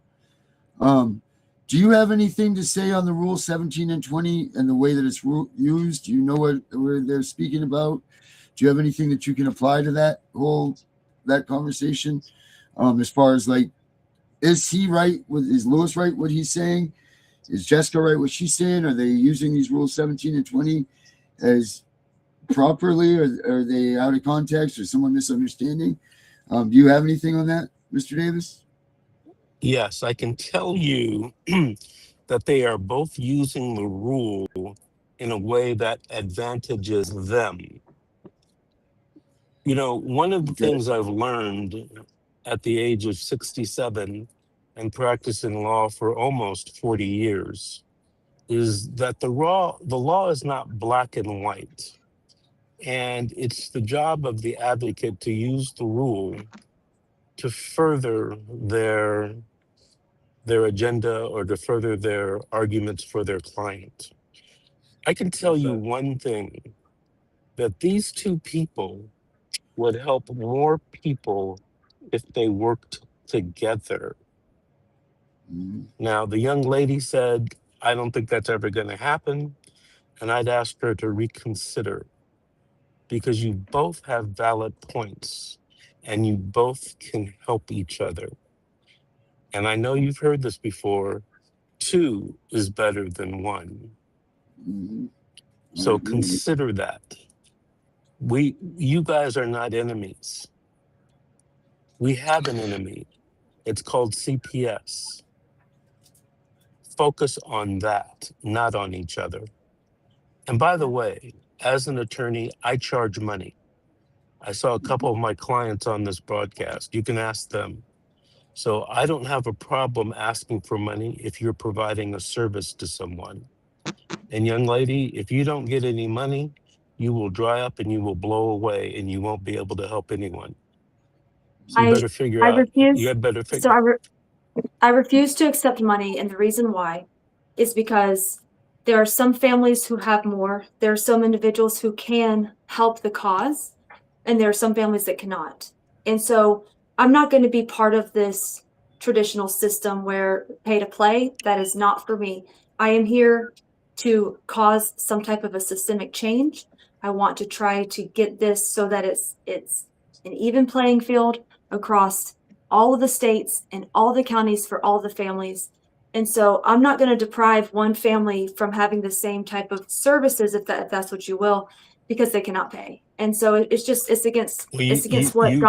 Do you have anything to say on the rule 17 and 20 and the way that it's used? Do you know what they're speaking about? Do you have anything that you can apply to that conversation? As far as like, is he right? Is Lewis right? What he's saying? Is Jessica right? What she's saying? Are they using these rules 17 and 20 as properly? Or are they out of context or someone misunderstanding? Do you have anything on that, Mr. Davis? Yes, I can tell you that they are both using the rule in a way that advantages them. You know, one of the things I've learned at the age of 67 and practicing law for almost 40 years is that the law is not black and white. And it's the job of the advocate to use the rule to further their agenda or to further their arguments for their client. I can tell you one thing, that these two people would help more people if they worked together. Now, the young lady said, I don't think that's ever going to happen. And I'd ask her to reconsider, because you both have valid points and you both can help each other. And I know you've heard this before, 2 is better than 1. So consider that. You guys are not enemies. We have an enemy. It's called CPS. Focus on that, not on each other. And by the way, as an attorney, I charge money. I saw a couple of my clients on this broadcast. You can ask them. So I don't have a problem asking for money if you're providing a service to someone. And young lady, if you don't get any money, you will dry up and you will blow away and you won't be able to help anyone. So you better figure out, you had better figure. So I refuse to accept money, and the reason why is because there are some families who have more. There are some individuals who can help the cause, and there are some families that cannot. And so I'm not going to be part of this traditional system where pay to play. That is not for me. I am here to cause some type of a systemic change. I want to try to get this so that it's an even playing field across all of the states and all the counties for all the families. And so I'm not going to deprive one family from having the same type of services, if that's what you will, because they cannot pay. And so it's against what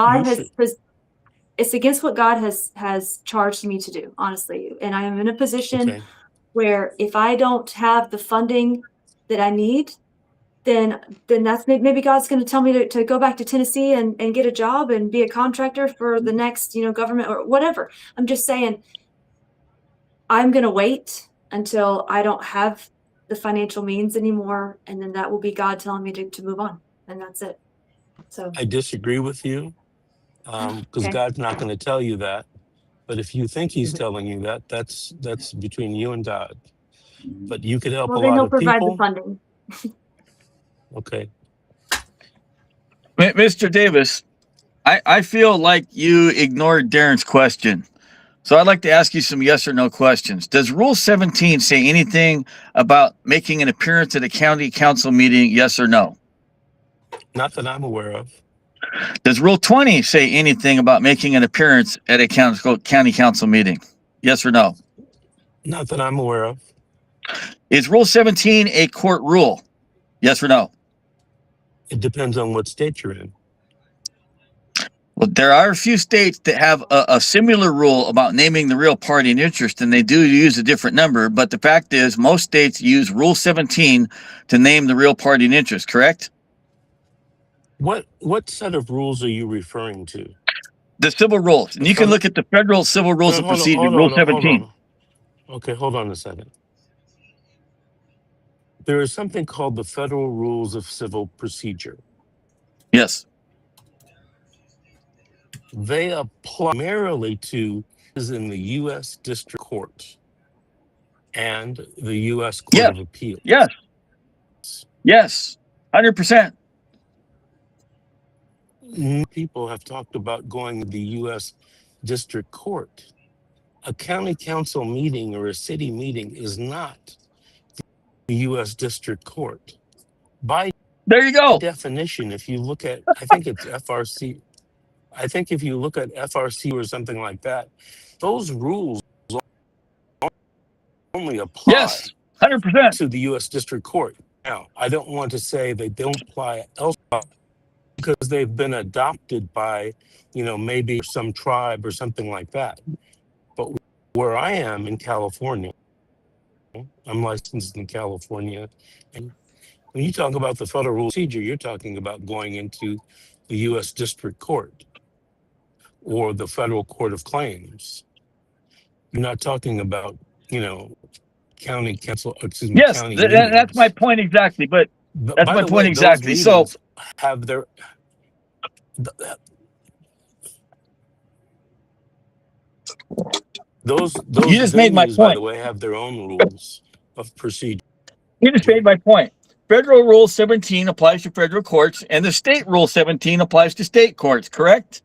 God has charged me to do, honestly. And I am in a position where if I don't have the funding that I need, then that's maybe God's going to tell me to go back to Tennessee and get a job and be a contractor for the next, government or whatever. I'm just saying, I'm going to wait until I don't have the financial means anymore. And then that will be God telling me to move on. And that's it. So I disagree with you, because God's not going to tell you that. But if you think he's telling you that, that's between you and God. But you could help a lot of provide people. The funding. Okay. Mr. Davis, I feel like you ignored Darren's question. So I'd like to ask you some yes or no questions. Does Rule 17 say anything about making an appearance at a county council meeting, yes or no? Not that I'm aware of. Does Rule 20 say anything about making an appearance at a county council meeting, yes or no? Not that I'm aware of. Is Rule 17 a court rule, yes or no? It depends on what state you're in. Well, there are a few states that have a similar rule about naming the real party in interest, and they do use a different number. But the fact is, most states use Rule 17 to name the real party in interest, correct? What set of rules are you referring to? The civil rules. And you can look at the federal civil rules of procedure, Rule 17. Okay, hold on a second. There is something called the Federal Rules of Civil Procedure. Yes. They apply primarily to is in the U.S. District Court and the U.S. Court of Appeals. Yes. Yes. 100%. People have talked about going to the U.S. District Court. A county council meeting or a city meeting is not the U.S. District Court. By there you go. Definition, if you look at, I think it's FRC. I think if you look at FRC or something like that, those rules only apply 100% to the U.S. District Court. Now, I don't want to say they don't apply elsewhere because they've been adopted by, maybe some tribe or something like that. But where I am in California, I'm licensed in California, and when you talk about the federal rule procedure, you're talking about going into the U.S. District Court or the Federal Court of Claims. You're not talking about, county council, county meetings. That's my point exactly. But that's my point exactly. So have their those you just made my point. By the way, have their own rules of procedure. You just made my point. Federal Rule 17 applies to federal courts, and the state Rule 17 applies to state courts, correct?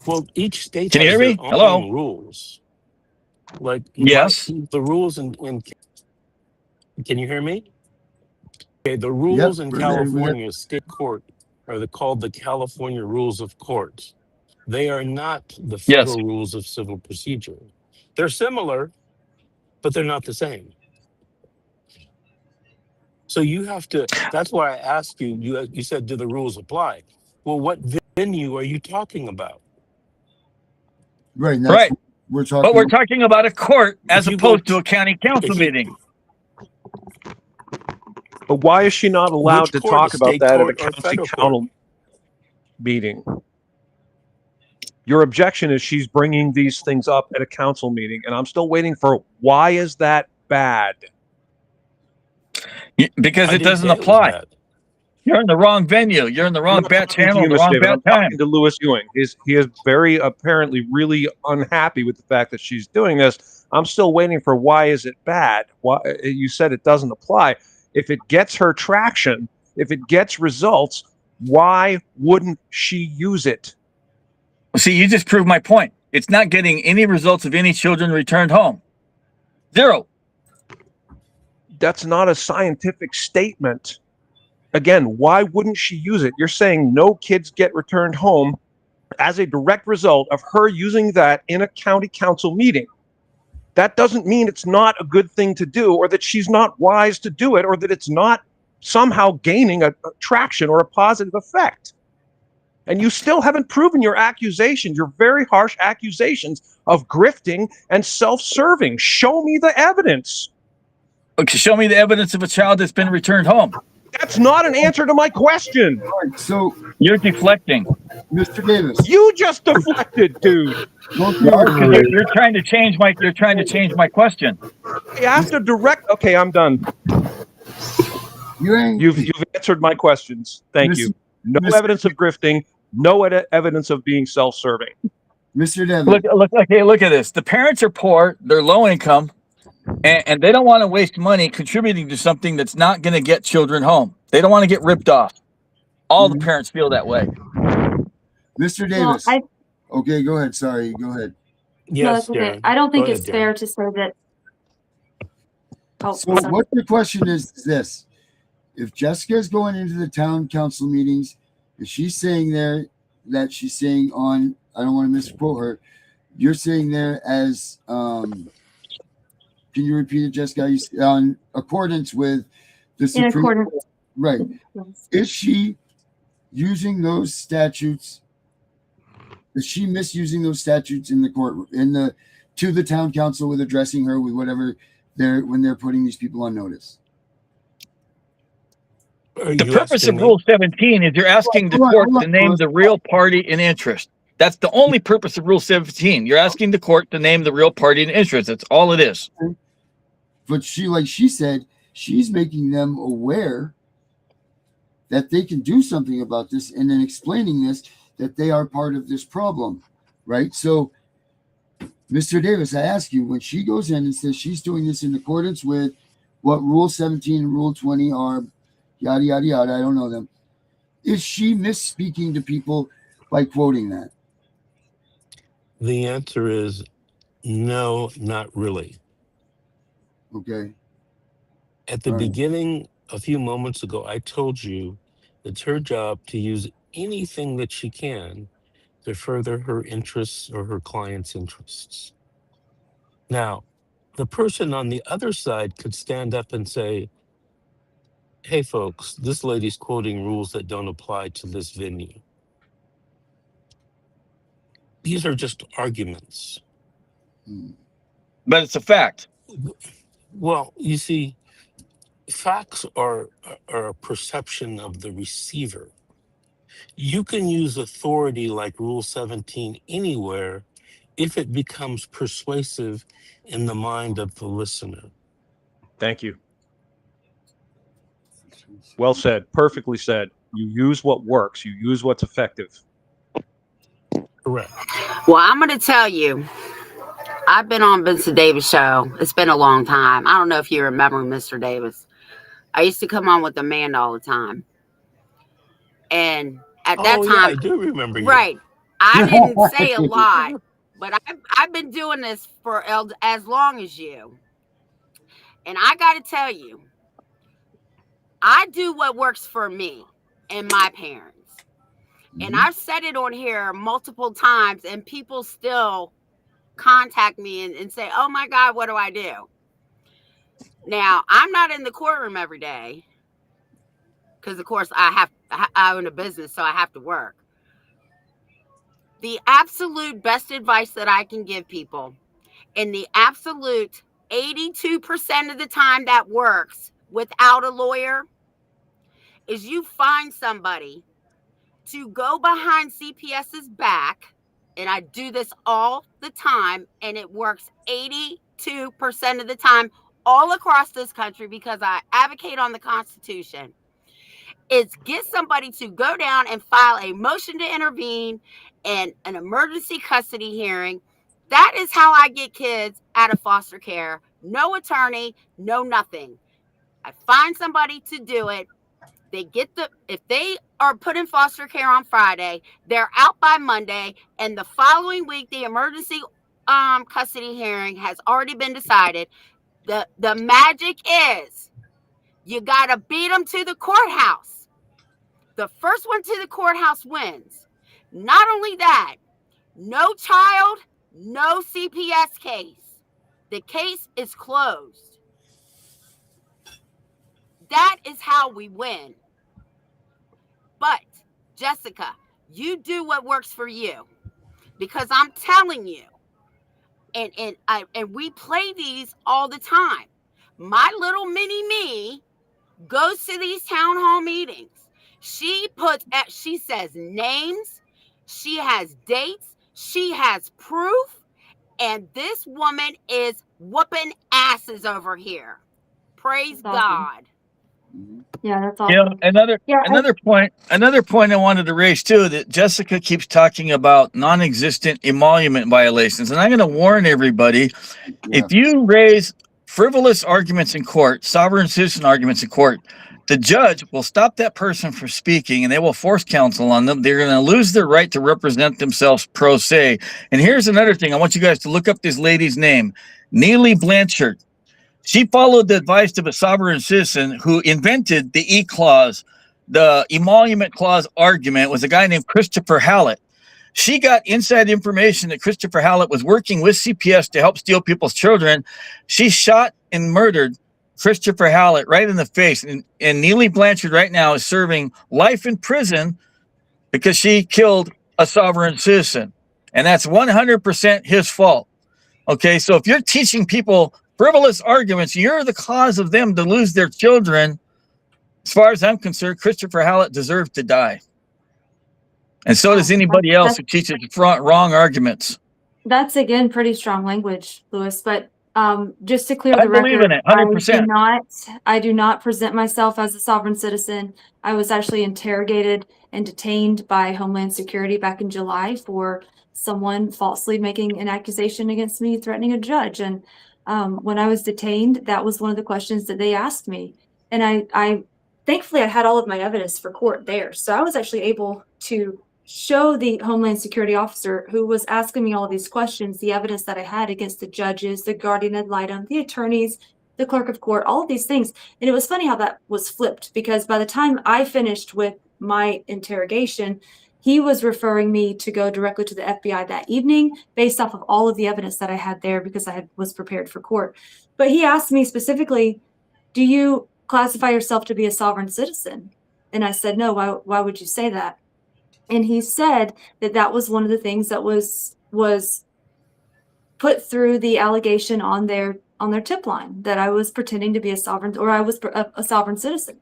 Well, each state Can you has hear their me? Hello? own rules. Like Yes. the rules in can you hear me? Okay, the Yep, rules in we're there. We're there. California state court are called the California Rules of Court. They are not the Yes. federal rules of civil procedure. They're similar, but they're not the same. So you have to. That's why I asked you. You said, do the rules apply? Well, what venue are you talking about? Right. And that's Right. what we're But talking we're talking about a court as If you go opposed to a county council if you meeting. But why is she not allowed which to court, a talk about state that at a court or county federal court? council meeting? Your objection is she's bringing these things up at a council meeting, and I'm still waiting for why is that bad? Because I it didn't doesn't say it was apply. bad. You're in the wrong venue. You're in the I'm wrong not bat talking to channel, you, the Mr. wrong David. bat I'm time. talking to Louis Ewing. He is very apparently really unhappy with the fact that she's doing this. I'm still waiting for why is it bad? Why you said it doesn't apply. If it gets her traction, if it gets results, why wouldn't she use it? See, you just proved my point. It's not getting any results of any children returned home. Zero. That's not a scientific statement. Again, why wouldn't she use it? You're saying no kids get returned home as a direct result of her using that in a county council meeting. That doesn't mean it's not a good thing to do, or that she's not wise to do it, or that it's not somehow gaining a traction or a positive effect. And you still haven't proven your accusations, your very harsh accusations of grifting and self-serving. Show me the evidence. Okay, show me the evidence of a child that's been returned home. That's not an answer to my question. All right, so You're deflecting. Mr. Davis, You just deflected, dude. Because you're trying to change my question. You have to direct. Okay, I'm done. You've answered my questions. Thank you. No evidence of grifting. No evidence of being self-serving. Mr. Davis. Look at this. The parents are poor. They're low income. And they don't want to waste money contributing to something that's not going to get children home. They don't want to get ripped off. All the parents feel that way. Mr. Davis. Well, Okay, go ahead. Sorry, go ahead. Yes, no, that's okay. Darren. I don't think Go it's ahead, fair Darren. to say that. Oh, So sorry. what the question is this: if Jessica is going into the town council meetings, is she saying there that she's saying on? I don't want to misquote her. You're saying there as can you repeat it, Jessica? On accordance with the Supreme In accordance. Court, right? Yes. Is she using those statutes? Is she misusing those statutes in the court to the town council with addressing her with whatever when they're putting these people on notice? The purpose of Rule 17 is you're asking the court to name the real party in interest. That's the only purpose of Rule 17. You're asking the court to name the real party in interest. That's all it is. But she said, she's making them aware that they can do something about this, and then explaining this, that they are part of this problem, right? So, Mr. Davis, I ask you, when she goes in and says she's doing this in accordance with what Rule 17 and Rule 20 are, yada, yada, yada, I don't know them, is she misspeaking to people by quoting that? The answer is no, not really. Okay. At the beginning, a few moments ago, I told you it's her job to use anything that she can to further her interests or her client's interests. Now, the person on the other side could stand up and say, hey, folks, this lady's quoting rules that don't apply to this venue. These are just arguments. But it's a fact. Well, you see, facts are a perception of the receiver. You can use authority like Rule 17 anywhere if it becomes persuasive in the mind of the listener. Thank you. Well said. Perfectly said. You use what works. You use what's effective. Correct. Well, I'm going to tell you, I've been on Vincent Davis' show. It's been a long time. I don't know if you remember Mr. Davis. I used to come on with Amanda all the time. And at that time, I do remember you. Right. I didn't say a lot, but I've been doing this for as long as you. And I got to tell you, I do what works for me and my parents. And I've said it on here multiple times, and people still contact me and say, oh my God, what do I do? Now, I'm not in the courtroom every day because, of course, I own a business, so I have to work. The absolute best advice that I can give people, and the absolute 82% of the time that works without a lawyer, is you find somebody to go behind CPS's back, and I do this all the time, and it works 82% of the time all across this country because I advocate on the Constitution. Is get somebody to go down and file a motion to intervene and an emergency custody hearing. That is how I get kids out of foster care. No attorney, no nothing. I find somebody to do it. They get if they are put in foster care on Friday, they're out by Monday, and the following week, the emergency custody hearing has already been decided. The magic is you got to beat them to the courthouse. The first one to the courthouse wins. Not only that, no child, no CPS case. The case is closed. That is how we win. But, Jessica, you do what works for you. Because I'm telling you, and we play these all the time. My little mini me goes to these town hall meetings. She says names, she has dates, she has proof, and this woman is whooping asses over here. Praise God. Yeah, that's awesome. You know, another point I wanted to raise too, that Jessica keeps talking about non-existent emolument violations, and I'm going to warn everybody: if you raise frivolous arguments in court, sovereign citizen arguments in court, the judge will stop that person from speaking, and they will force counsel on them. They're going to lose their right to represent themselves pro se. And here's another thing: I want you guys to look up this lady's name, Neely Blanchard. She followed the advice of a sovereign citizen who invented the E-clause. The emolument clause argument was a guy named Christopher Hallett. She got inside information that Christopher Hallett was working with CPS to help steal people's children. She shot and murdered Christopher Hallett right in the face. And Neely Blanchard right now is serving life in prison because she killed a sovereign citizen. And that's 100% his fault. Okay, so if you're teaching people frivolous arguments, you're the cause of them to lose their children. As far as I'm concerned, Christopher Hallett deserved to die. And so does anybody else who teaches wrong arguments. That's, again, pretty strong language, Louis. But just to clear the record, believe in it, 100%. I do not present myself as a sovereign citizen. I was actually interrogated and detained by Homeland Security back in July for someone falsely making an accusation against me, threatening a judge. And when I was detained, that was one of the questions that they asked me. And I thankfully, I had all of my evidence for court there. So I was actually able to show the Homeland Security officer who was asking me all of these questions, the evidence that I had against the judges, the guardian ad litem, the attorneys, the clerk of court, all of these things. And it was funny how that was flipped, because by the time I finished with my interrogation, he was referring me to go directly to the FBI that evening based off of all of the evidence that I had there, because I was prepared for court. But he asked me specifically, do you classify yourself to be a sovereign citizen? And I said, no. Why would you say that? And he said that that was one of the things that was put through the allegation on their tip line, that I was pretending to be a sovereign, or I was a sovereign citizen.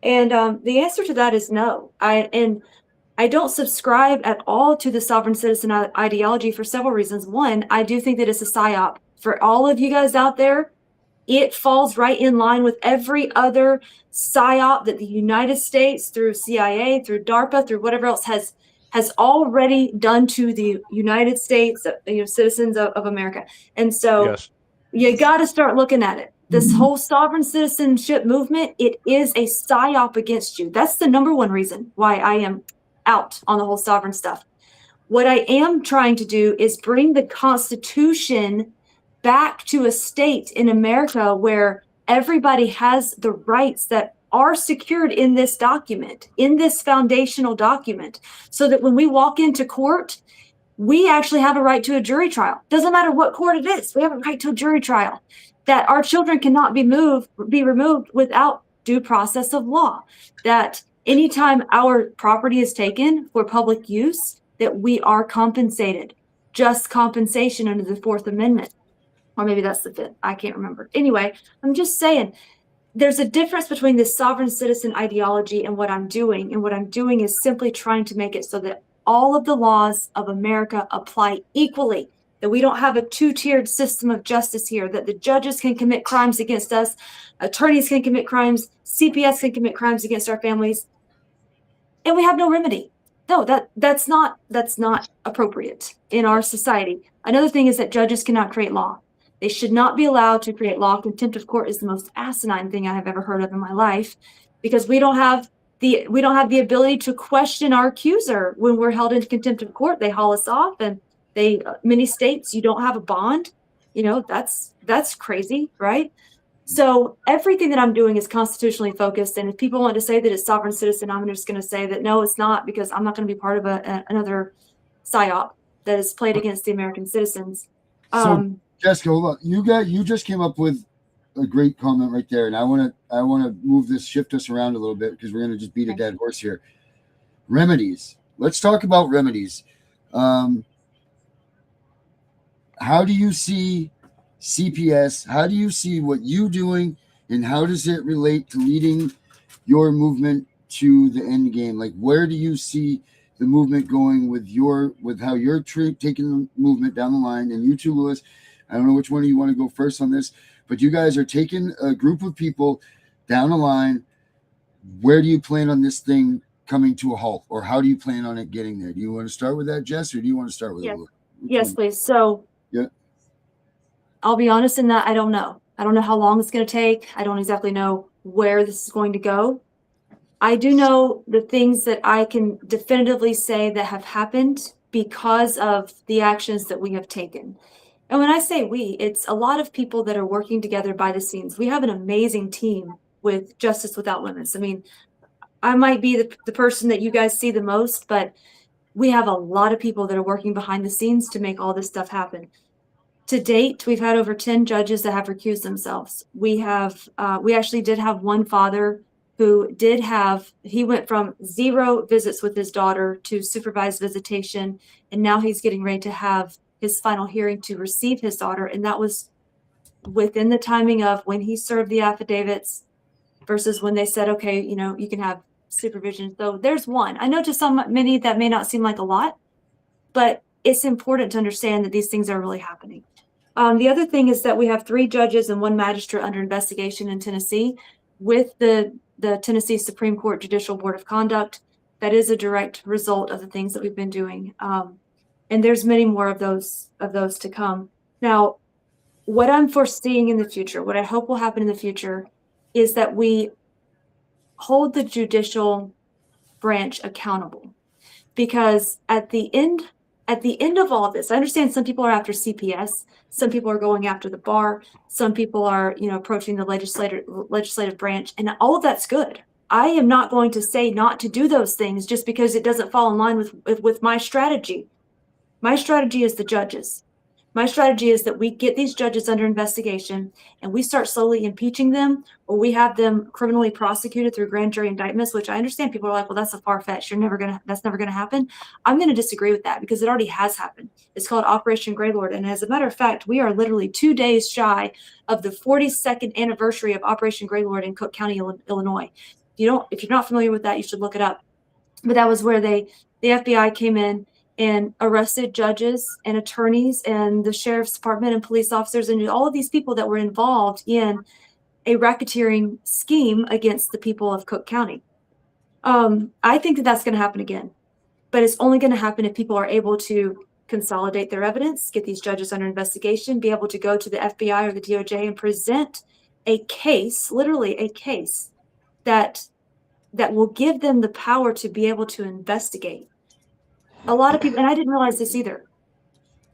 And the answer to that is no. I don't subscribe at all to the sovereign citizen ideology for several reasons. One, I do think that it's a psyop. For all of you guys out there, it falls right in line with every other psyop that the United States, through CIA, through DARPA, through whatever else, has already done to the United States, citizens of America. And so you got to start looking at it. This whole sovereign citizenship movement, it is a psyop against you. That's the number one reason why I am out on the whole sovereign stuff. What I am trying to do is bring the Constitution back to a state in America where everybody has the rights that are secured in this document, in this foundational document, so that when we walk into court, we actually have a right to a jury trial. Doesn't matter what court it is, we have a right to a jury trial. That our children cannot be removed without due process of law. That anytime our property is taken for public use, that we are compensated, just compensation under the 4th Amendment. Or maybe that's the 5th, I can't remember. Anyway, I'm just saying, there's a difference between this sovereign citizen ideology and what I'm doing. And what I'm doing is simply trying to make it so that all of the laws of America apply equally, that we don't have a two-tiered system of justice here, that the judges can commit crimes against us, attorneys can commit crimes, CPS can commit crimes against our families, and we have no remedy. No, that's not appropriate in our society. Another thing is that judges cannot create law. They should not be allowed to create law. Contempt of court is the most asinine thing I have ever heard of in my life, because we don't have the ability to question our accuser when we're held in contempt of court. They haul us off, and many states, you don't have a bond. You know, that's crazy, right? So everything that I'm doing is constitutionally focused. And if people want to say that it's sovereign citizen, I'm just going to say that no, it's not, because I'm not going to be part of another PSYOP that is played against the American citizens. So Jessica, hold on. You just came up with a great comment right there, and I want to shift us around a little bit, because we're going to just beat a dead horse here. Remedies. Let's talk about remedies. How do you see CPS? How do you see what you're doing, and how does it relate to leading your movement to the end game? Like, where do you see the movement going with how you're taking the movement down the line? And you too, Lewis, I don't know which one of you want to go first on this, but you guys are taking a group of people down the line. Where do you plan on this thing coming to a halt, or how do you plan on it getting there? Do you want to start with that, Jess, or do you want to start with Yes, please. So yeah, I'll be honest in that I don't know. I don't know how long it's going to take. I don't exactly know where this is going to go. I do know the things that I can definitively say that have happened because of the actions that we have taken. And when I say we, it's a lot of people that are working together by the scenes. We have an amazing team with Justice Without Limits. I mean, I might be the person that you guys see the most, but we have a lot of people that are working behind the scenes to make all this stuff happen. To date, we've had over 10 judges that have recused themselves. We actually did have one father who he went from 0 visits with his daughter to supervised visitation, and now he's getting ready to have his final hearing to receive his daughter. And that was within the timing of when he served the affidavits versus when they said, okay, you know, you can have supervision. So there's one. I know to many that may not seem like a lot, but it's important to understand that these things are really happening. The other thing is that we have 3 judges and 1 magistrate under investigation in Tennessee with the Tennessee Supreme Court Judicial Board of Conduct. That is a direct result of the things that we've been doing. And there's many more of those to come. Now, what I'm foreseeing in the future, what I hope will happen in the future, is that we hold the judicial branch accountable. Because at the end of all of this, I understand some people are after CPS, some people are going after the bar, some people are, you know, approaching the legislative branch, and all of that's good. I am not going to say not to do those things just because it doesn't fall in line with my strategy. My strategy is the judges. My strategy is that we get these judges under investigation and we start slowly impeaching them, or we have them criminally prosecuted through grand jury indictments, which I understand people are like, well, that's a far-fetched. That's never going to happen. I'm going to disagree with that because it already has happened. It's called Operation Greylord. And as a matter of fact, we are literally 2 days shy of the 42nd anniversary of Operation Greylord in Cook County, Illinois. If you're not familiar with that, you should look it up. But that was where the FBI came in and arrested judges and attorneys and the sheriff's department and police officers and all of these people that were involved in a racketeering scheme against the people of Cook County. I think that that's going to happen again, but it's only going to happen if people are able to consolidate their evidence, get these judges under investigation, be able to go to the FBI or the DOJ and present a case, literally a case that will give them the power to be able to investigate. a lot of people, and I didn't realize this either,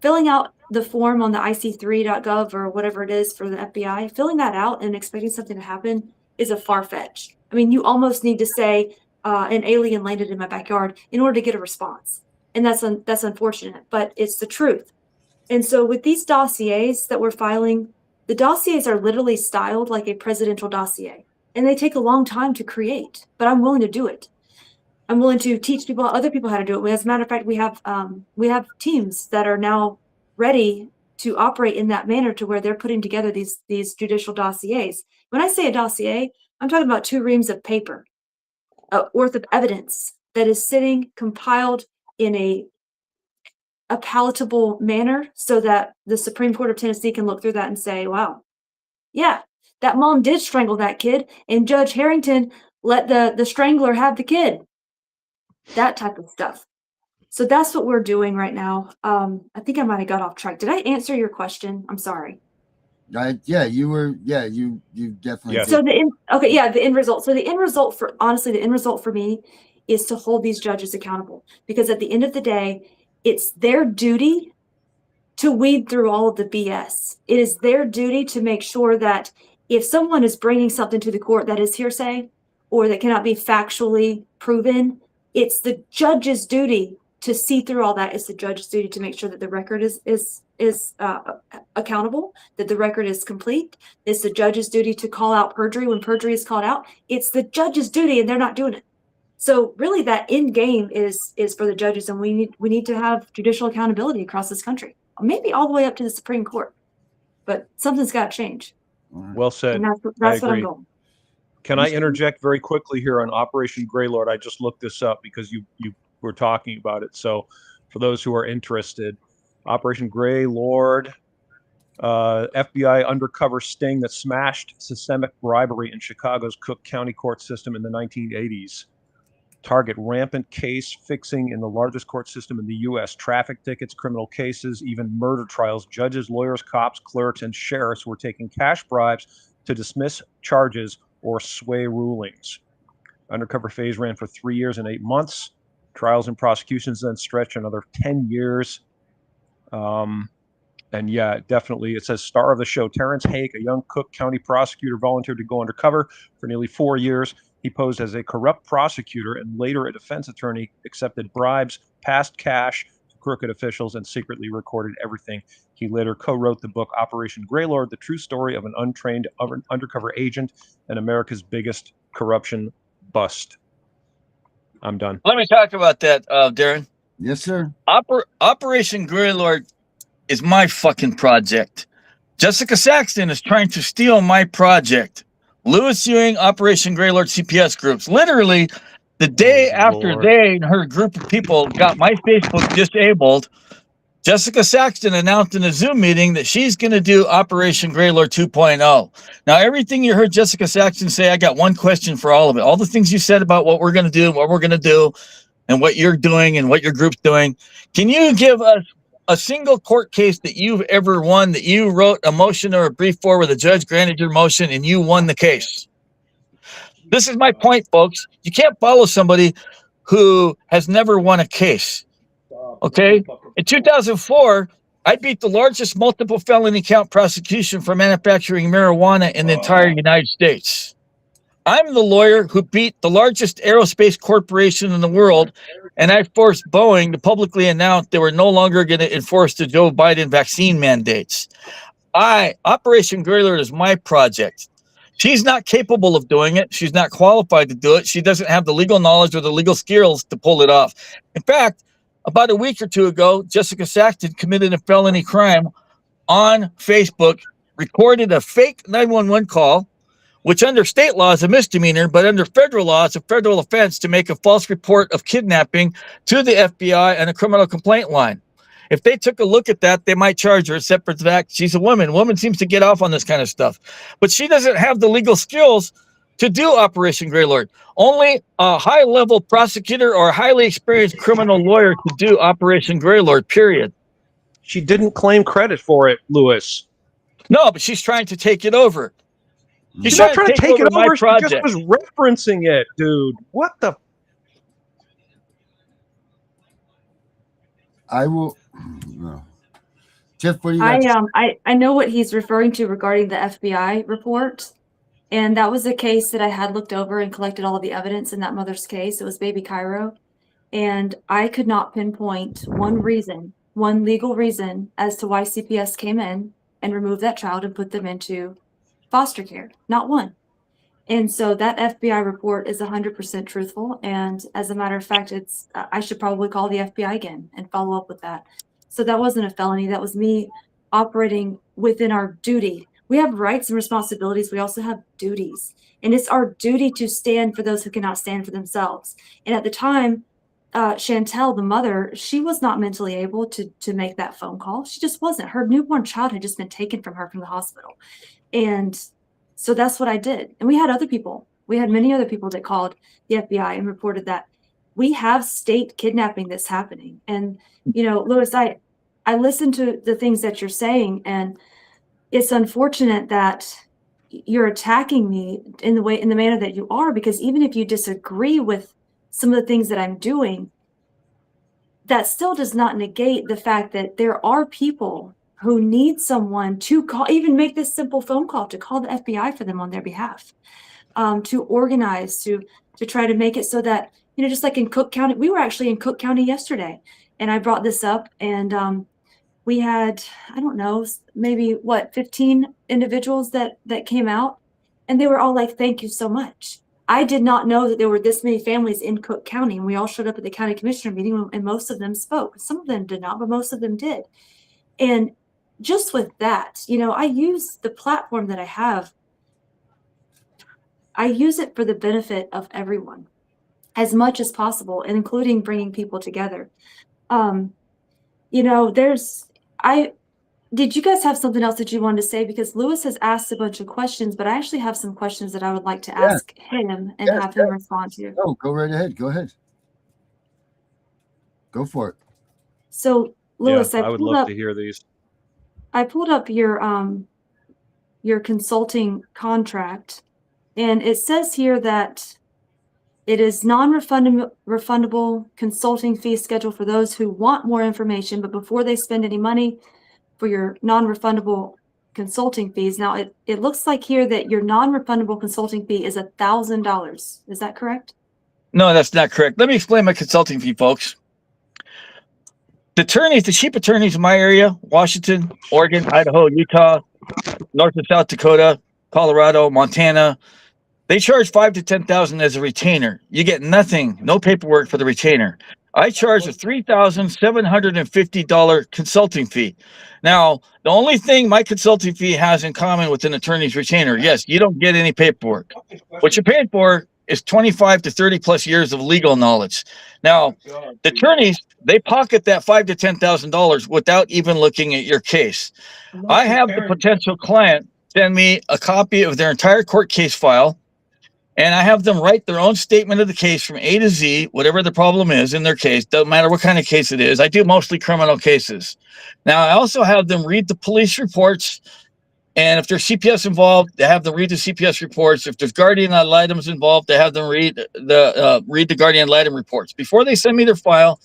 filling out the form on the IC3.gov or whatever it is for the FBI, filling that out and expecting something to happen is a far-fetched. I mean, you almost need to say an alien landed in my backyard in order to get a response. And that's unfortunate, but it's the truth. And so with these dossiers that we're filing, the dossiers are literally styled like a presidential dossier, and they take a long time to create, but I'm willing to do it. I'm willing to teach people, other people how to do it. As a matter of fact, we have teams that are now ready to operate in that manner to where they're putting together these judicial dossiers. When I say a dossier, I'm talking about 2 reams of paper worth of evidence that is sitting compiled in a palatable manner so that the Supreme Court of Tennessee can look through that and say, wow, yeah, that mom did strangle that kid, and Judge Harrington let the strangler have the kid. That type of stuff. So that's what we're doing right now. I think I might have got off track. Did I answer your question? I'm sorry. Yeah, you were. Yeah, you definitely. Yes. did. So the end result. So the end result for me is to hold these judges accountable, because at the end of the day, it's their duty to weed through all of the BS. It is their duty to make sure that if someone is bringing something to the court that is hearsay or that cannot be factually proven, it's the judge's duty to see through all that. It's the judge's duty to make sure that the record is accountable, that the record is complete. It's the judge's duty to call out perjury when perjury is called out. It's the judge's duty, and they're not doing it. So really, that end game is for the judges, and we need to have judicial accountability across this country, maybe all the way up to the Supreme Court. But something's got to change. Well said. And that's what I'm going. Can I interject very quickly here on Operation Greylord? I just looked this up because you were talking about it. So for those who are interested, Operation Greylord, FBI undercover sting that smashed systemic bribery in Chicago's Cook County court system in the 1980s. Target rampant case fixing in the largest court system in the U.S. Traffic tickets, criminal cases, even murder trials. Judges, lawyers, cops, clerks, and sheriffs were taking cash bribes to dismiss charges or sway rulings. Undercover phase ran for 3 years and 8 months. Trials and prosecutions then stretched another 10 years. And yeah, definitely, it says star of the show, Terrence Hake, a young Cook County prosecutor, volunteered to go undercover for nearly 4 years. He posed as a corrupt prosecutor and later a defense attorney, accepted bribes, passed cash to crooked officials, and secretly recorded everything. He later co-wrote the book Operation Greylord, the true story of an untrained undercover agent and America's biggest corruption bust. I'm done. Let me talk about that, Darren. Yes, sir. Operation Greylord is my fucking project. Jessica Saxton is trying to steal my project. Louis Ewing, Operation Greylord CPS groups. Literally, the day after they and her group of people got my Facebook disabled, Jessica Saxton announced in a Zoom meeting that she's going to do Operation Greylord 2.0. Now, everything you heard Jessica Saxton say, I got one question for all of it. All the things you said about what we're going to do, what we're going to do, and what you're doing and what your group's doing. Can you give us a single court case that you've ever won, that you wrote a motion or a brief for where the judge granted your motion and you won the case? This is my point, folks. You can't follow somebody who has never won a case. Okay? In 2004, I beat the largest multiple felony count prosecution for manufacturing marijuana in the entire United States. I'm the lawyer who beat the largest aerospace corporation in the world, and I forced Boeing to publicly announce they were no longer going to enforce the Joe Biden vaccine mandates. Operation Greylord is my project. She's not capable of doing it. She's not qualified to do it. She doesn't have the legal knowledge or the legal skills to pull it off. In fact, about a week or two ago, Jessica Saxton committed a felony crime on Facebook, recorded a fake 911 call, which under state law is a misdemeanor, but under federal law, it's a federal offense to make a false report of kidnapping to the FBI and a criminal complaint line. If they took a look at that, they might charge her, except for the fact she's a woman. Woman seems to get off on this kind of stuff. But she doesn't have the legal skills to do Operation Greylord. Only a high-level prosecutor or a highly experienced criminal lawyer could do Operation Greylord, period. She didn't claim credit for it, Louis. No, but she's trying to take it over. She's not trying to take it over. She just was referencing it, dude. What the? I will. No. Tiff, what do you got? I know what he's referring to regarding the FBI report. And that was a case that I had looked over and collected all of the evidence in that mother's case. It was baby Cairo. And I could not pinpoint one reason, one legal reason as to why CPS came in and removed that child and put them into foster care. Not one. And so that FBI report is 100% truthful. And as a matter of fact, I should probably call the FBI again and follow up with that. So that wasn't a felony. That was me operating within our duty. We have rights and responsibilities. We also have duties. And it's our duty to stand for those who cannot stand for themselves. And at the time, Chantel, the mother, she was not mentally able to make that phone call. She just wasn't. Her newborn child had just been taken from her from the hospital. And so that's what I did. And we had other people. We had many other people that called the FBI and reported that we have state kidnapping that's happening. And, you know, Lewis, I listened to the things that you're saying, and it's unfortunate that you're attacking me in the manner that you are, because even if you disagree with some of the things that I'm doing, that still does not negate the fact that there are people who need someone to call, even make this simple phone call to call the FBI for them on their behalf, to organize, to try to make it so that, you know, just like in Cook County, we were actually in Cook County yesterday, and I brought this up, and we had, I don't know, maybe 15 individuals that came out, and they were all like, thank you so much. I did not know that there were this many families in Cook County, and we all showed up at the county commissioner meeting, and most of them spoke. Some of them did not, but most of them did. And just with that, you know, I use the platform that I have. I use it for the benefit of everyone as much as possible, and including bringing people together. You know, did you guys have something else that you wanted to say? Because Lewis has asked a bunch of questions, but I actually have some questions that I would like to ask him and have him respond to. Oh, go right ahead. Go ahead. Go for it. So, Lewis, I would love to hear these. I pulled up your consulting contract, and it says here that it is non-refundable consulting fee schedule for those who want more information, but before they spend any money for your non-refundable consulting fees. Now, it looks like here that your non-refundable consulting fee is $1,000. Is that correct? No, that's not correct. Let me explain my consulting fee, folks. The chief attorneys in my area, Washington, Oregon, Idaho, Utah, North and South Dakota, Colorado, Montana, they charge $5,000 to $10,000 as a retainer. You get nothing, no paperwork for the retainer. I charge a $3,750 consulting fee. Now, the only thing my consulting fee has in common with an attorney's retainer, yes, you don't get any paperwork. What you're paying for is 25 to 30 plus years of legal knowledge. Now, the attorneys, they pocket that $5,000 to $10,000 without even looking at your case. I have the potential client send me a copy of their entire court case file, and I have them write their own statement of the case from A to Z, whatever the problem is in their case. Doesn't matter what kind of case it is. I do mostly criminal cases. Now, I also have them read the police reports, and if there's CPS involved, they have them read the CPS reports. If there's guardian ad litem involved, they have them read the guardian ad litem reports. Before they send me their file,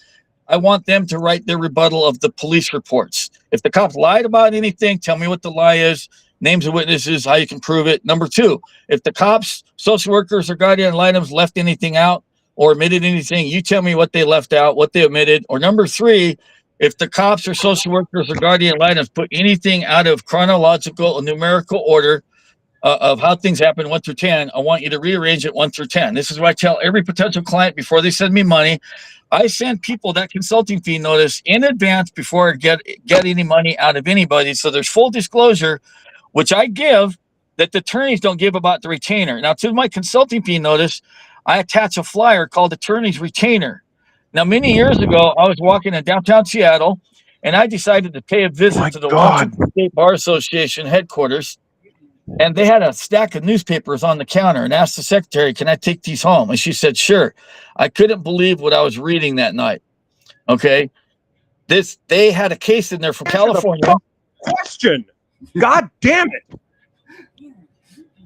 I want them to write their rebuttal of the police reports. If the cops lied about anything, tell me what the lie is, names of witnesses, how you can prove it. Number two, if the cops, social workers, or guardian ad litems left anything out or omitted anything, you tell me what they left out, what they omitted. Or number three, if the cops or social workers or guardian ad litem put anything out of chronological or numerical order of how things happen 1 through 10, I want you to rearrange it 1 through 10. This is what I tell every potential client before they send me money. I send people that consulting fee notice in advance before I get any money out of anybody. So there's full disclosure, which I give, that the attorneys don't give about the retainer. Now, to my consulting fee notice, I attach a flyer called Attorney's Retainer. Now, many years ago, I was walking in downtown Seattle, and I decided to pay a visit to the Washington State Bar Association headquarters, and they had a stack of newspapers on the counter, and asked the secretary, can I take these home? And she said, sure. I couldn't believe what I was reading that night. Okay. They had a case in there from California. Question. God damn it.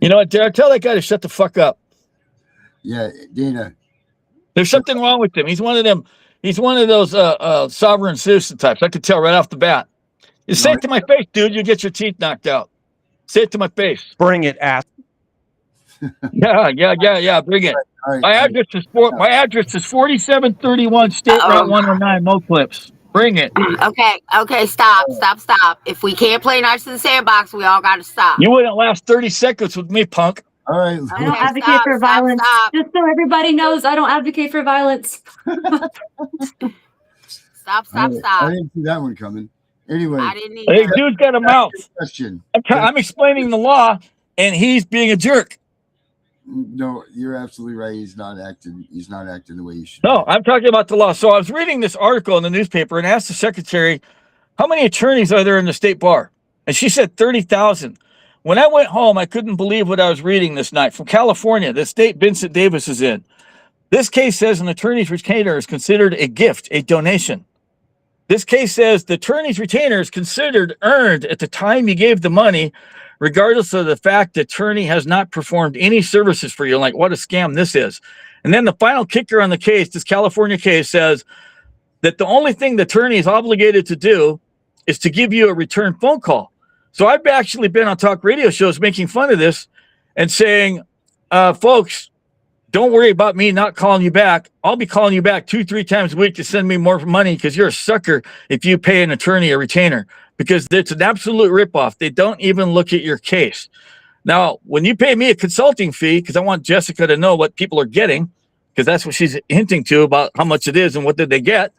You know what, Derek? Tell that guy to shut the fuck up. Yeah, Dana. There's something wrong with him. He's one of them He's one of those sovereign citizen types. I could tell right off the bat. You say it to my face, dude, you get your teeth knocked out. Say it to my face. Bring it, ass. Yeah. Bring it. All right, My address is 4731 State Route 109, Mo Clips. Bring it. Okay, stop. If we can't play nice in the sandbox, we all got to stop. You wouldn't last 30 seconds with me, punk. all right. I don't advocate for violence. Just so everybody knows, I don't advocate for violence. Stop. I didn't see that one coming. Anyway, I didn't Hey, either. dude's got a mouth. question. I'm explaining the law, and he's being a jerk. No, you're absolutely right. He's not acting the way he should. No, I'm talking about the law. So I was reading this article in the newspaper and asked the secretary, how many attorneys are there in the state bar? And she said 30,000. When I went home, I couldn't believe what I was reading this night. From California, the state Vincent Davis is in. This case says an attorney's retainer is considered a gift, a donation. This case says the attorney's retainer is considered earned at the time you gave the money, regardless of the fact the attorney has not performed any services for you. Like, what a scam this is. And then the final kicker on the case, this California case, says that the only thing the attorney is obligated to do is to give you a return phone call. So I've actually been on talk radio shows making fun of this and saying, folks, don't worry about me not calling you back. I'll be calling you back 2-3 times a week to send me more money because you're a sucker if you pay an attorney a retainer, because it's an absolute ripoff. They don't even look at your case. Now, when you pay me a consulting fee, because I want Jessica to know what people are getting, because that's what she's hinting to about how much it is and what did they get.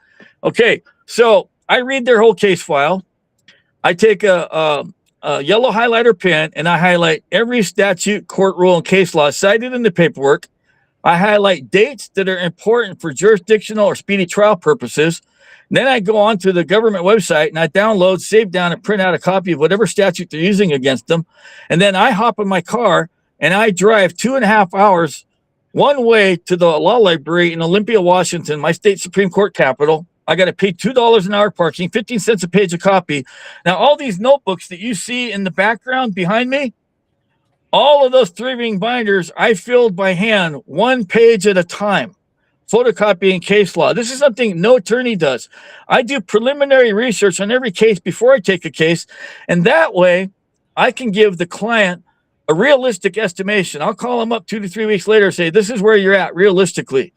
Okay, so I read their whole case file. I take a yellow highlighter pen and I highlight every statute, court rule, and case law cited in the paperwork. I highlight dates that are important for jurisdictional or speedy trial purposes. Then I go on to the government website and I download, save down, and print out a copy of whatever statute they're using against them. And then I hop in my car and I drive 2.5 hours one way to the law library in Olympia, Washington, my state Supreme Court capital. I got to pay $2 an hour parking, 15 cents a page a copy. Now, all these notebooks that you see in the background behind me, all of those 3-ring binders I filled by hand, 1 page at a time, photocopying case law. This is something no attorney does. I do preliminary research on every case before I take a case, and that way I can give the client a realistic estimation. I'll call them up 2 to 3 weeks later and say, this is where you're at realistically.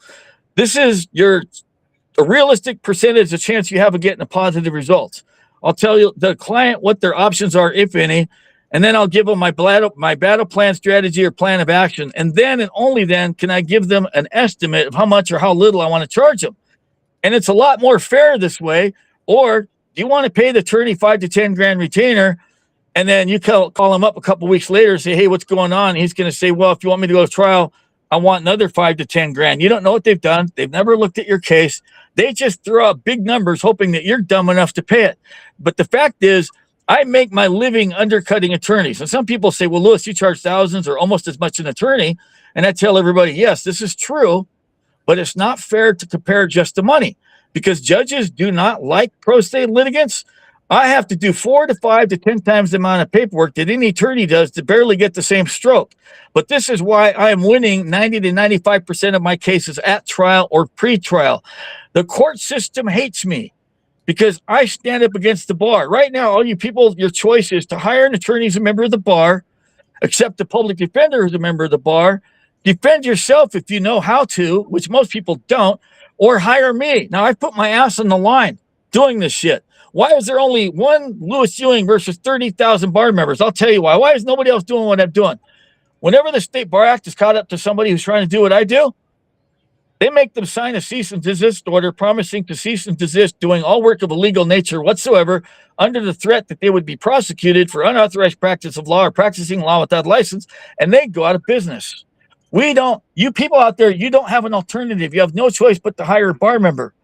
This is a realistic percentage of chance you have of getting a positive result. I'll tell you the client what their options are, if any, and then I'll give them my battle plan, strategy, or plan of action. And then and only then can I give them an estimate of how much or how little I want to charge them. And it's a lot more fair this way. Or do you want to pay the attorney $5 to $10 grand retainer, and then you call him up a couple weeks later and say, hey, what's going on? And he's going to say, well, if you want me to go to trial, I want another $5 to $10 grand. You don't know what they've done. They've never looked at your case. They just throw out big numbers hoping that you're dumb enough to pay it. But the fact is, I make my living undercutting attorneys. And some people say, well, Lewis, you charge thousands or almost as much an attorney. And I tell everybody, yes, this is true, but it's not fair to compare just the money because judges do not like pro se litigants. I have to do 4 to 5 to 10 times the amount of paperwork that any attorney does to barely get the same stroke. But this is why I am winning 90 to 95% of my cases at trial or pre-trial. The court system hates me because I stand up against the bar. Right now, all you people, your choice is to hire an attorney who's a member of the bar, accept a public defender who's a member of the bar, defend yourself if you know how to, which most people don't, or hire me. Now, I put my ass on the line doing this shit. Why is there only one Lewis Ewing versus 30,000 bar members? I'll tell you why. Why is nobody else doing what I'm doing? Whenever the State Bar Act is caught up to somebody who's trying to do what I do, they make them sign a cease and desist order promising to cease and desist doing all work of a legal nature whatsoever under the threat that they would be prosecuted for unauthorized practice of law or practicing law without license, and they go out of business. We don't, you people out there, you don't have an alternative. You have no choice but to hire a bar member.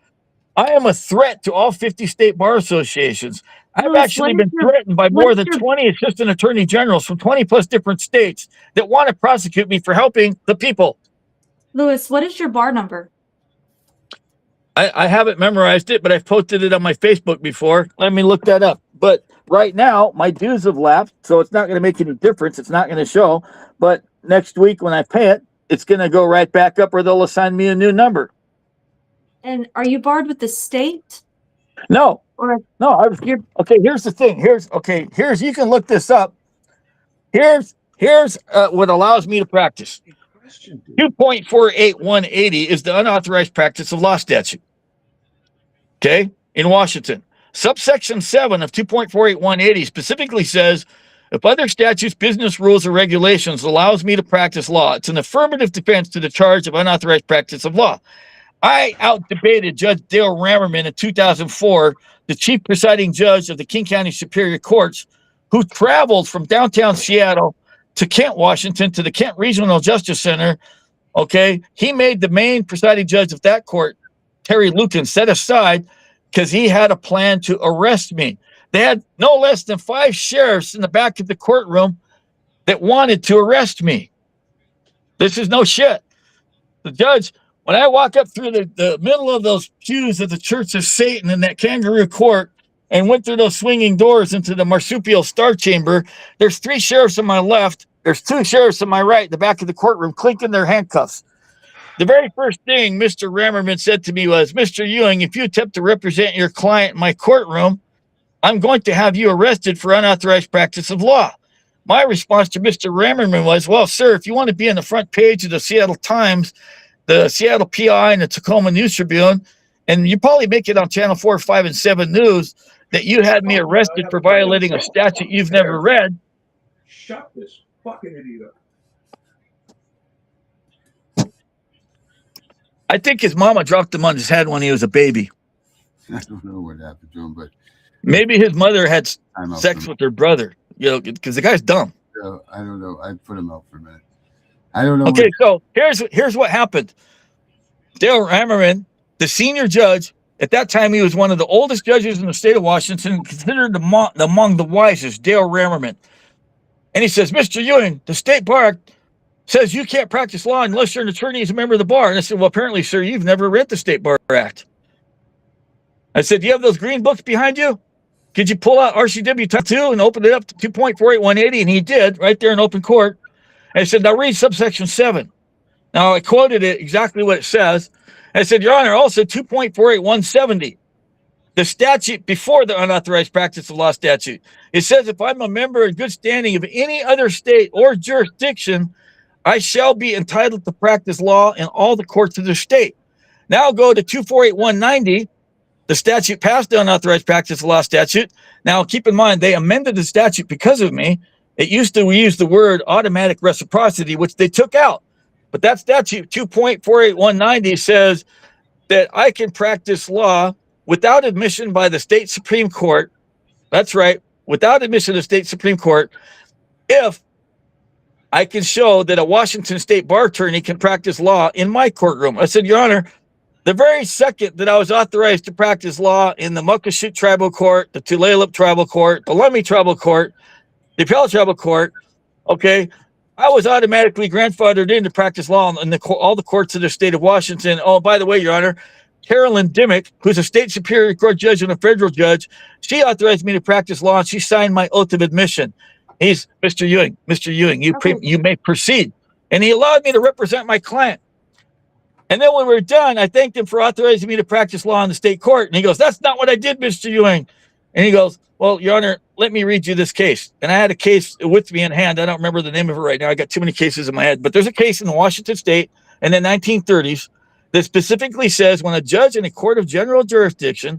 I am a threat to all 50 state bar associations. I've actually been threatened by more than 20 assistant attorney generals from 20 plus different states that want to prosecute me for helping the people. Lewis, what is your bar number? I haven't memorized it, but I've posted it on my Facebook before. Let me look that up. But right now, my dues have lapsed, so it's not going to make any difference. It's not going to show. But next week when I pay it, it's going to go right back up or they'll assign me a new number. And are you barred with the state? No, Or no. I was here. Okay, here's the thing. Here's you can look this up. Here's what allows me to practice. 2.48180 is the unauthorized practice of law statute. Okay, in Washington. Subsection 7 of 2.48180 specifically says, if other statutes, business rules, or regulations allows me to practice law, it's an affirmative defense to the charge of unauthorized practice of law. I out-debated Judge Dale Rammerman in 2004, the chief presiding judge of the King County Superior Courts, who traveled from downtown Seattle to Kent, Washington, to the Kent Regional Justice Center. Okay, he made the main presiding judge of that court, Terry Lucan, set aside because he had a plan to arrest me. They had no less than 5 sheriffs in the back of the courtroom that wanted to arrest me. This is no shit. The judge, when I walk up through the middle of those pews of the Church of Satan in that kangaroo court and went through those swinging doors into the marsupial star chamber, there's 3 sheriffs on my left. There's 2 sheriffs on my right, in the back of the courtroom, clinking their handcuffs. The very first thing Mr. Rammerman said to me was, Mr. Ewing, if you attempt to represent your client in my courtroom, I'm going to have you arrested for unauthorized practice of law. My response to Mr. Rammerman was, well, sir, if you want to be on the front page of the Seattle Times, the Seattle PI, and the Tacoma News Tribune, and you probably make it on Channel 4, 5, and 7 News, that you had me arrested for violating a statute you've never read. Shut this fucking idiot up. I think his mama dropped him on his head when he was a baby. I don't know what happened to him, but maybe his mother had sex with her brother, you know, because the guy's dumb. I don't know. I put him out for a minute. I don't know. Okay, so here's what happened. Dale Rammerman, the senior judge, at that time he was one of the oldest judges in the state of Washington, considered among the wisest, Dale Rammerman. And he says, Mr. Ewing, the state bar says you can't practice law unless you're an attorney as a member of the bar. And I said, well, apparently, sir, you've never read the State Bar Act. I said, do you have those green books behind you? Could you pull out RCW Title 2 and open it up to 2.48180? And he did, right there in open court. And I said, now read subsection 7. Now, I quoted it exactly what it says. I said, Your Honor, also 2.48170, the statute before the unauthorized practice of law statute. It says, if I'm a member in good standing of any other state or jurisdiction, I shall be entitled to practice law in all the courts of the state. Now go to 2.48190, the statute passed the unauthorized practice of law statute. Now, keep in mind, they amended the statute because of me. It used to use the word automatic reciprocity, which they took out. But that statute, 2.48190, says that I can practice law without admission by the state Supreme Court. That's right, without admission of the state Supreme Court, if I can show that a Washington state bar attorney can practice law in my courtroom. I said, Your Honor, the very second that I was authorized to practice law in the Muckleshoot Tribal Court, the Tulalip Tribal Court, the Lummi Tribal Court, the Appellate Tribal Court, okay, I was automatically grandfathered in to practice law in all the courts of the state of Washington. Oh, by the way, Your Honor, Carolyn Dimmick, who's a state Superior Court judge and a federal judge, she authorized me to practice law, and she signed my oath of admission. He's Mr. Ewing, you may proceed. And he allowed me to represent my client. And then when we were done, I thanked him for authorizing me to practice law in the state court. And he goes, that's not what I did, Mr. Ewing. And he goes, well, Your Honor, let me read you this case. And I had a case with me in hand. I don't remember the name of it right now. I got too many cases in my head. But there's a case in Washington state in the 1930s that specifically says when a judge in a court of general jurisdiction,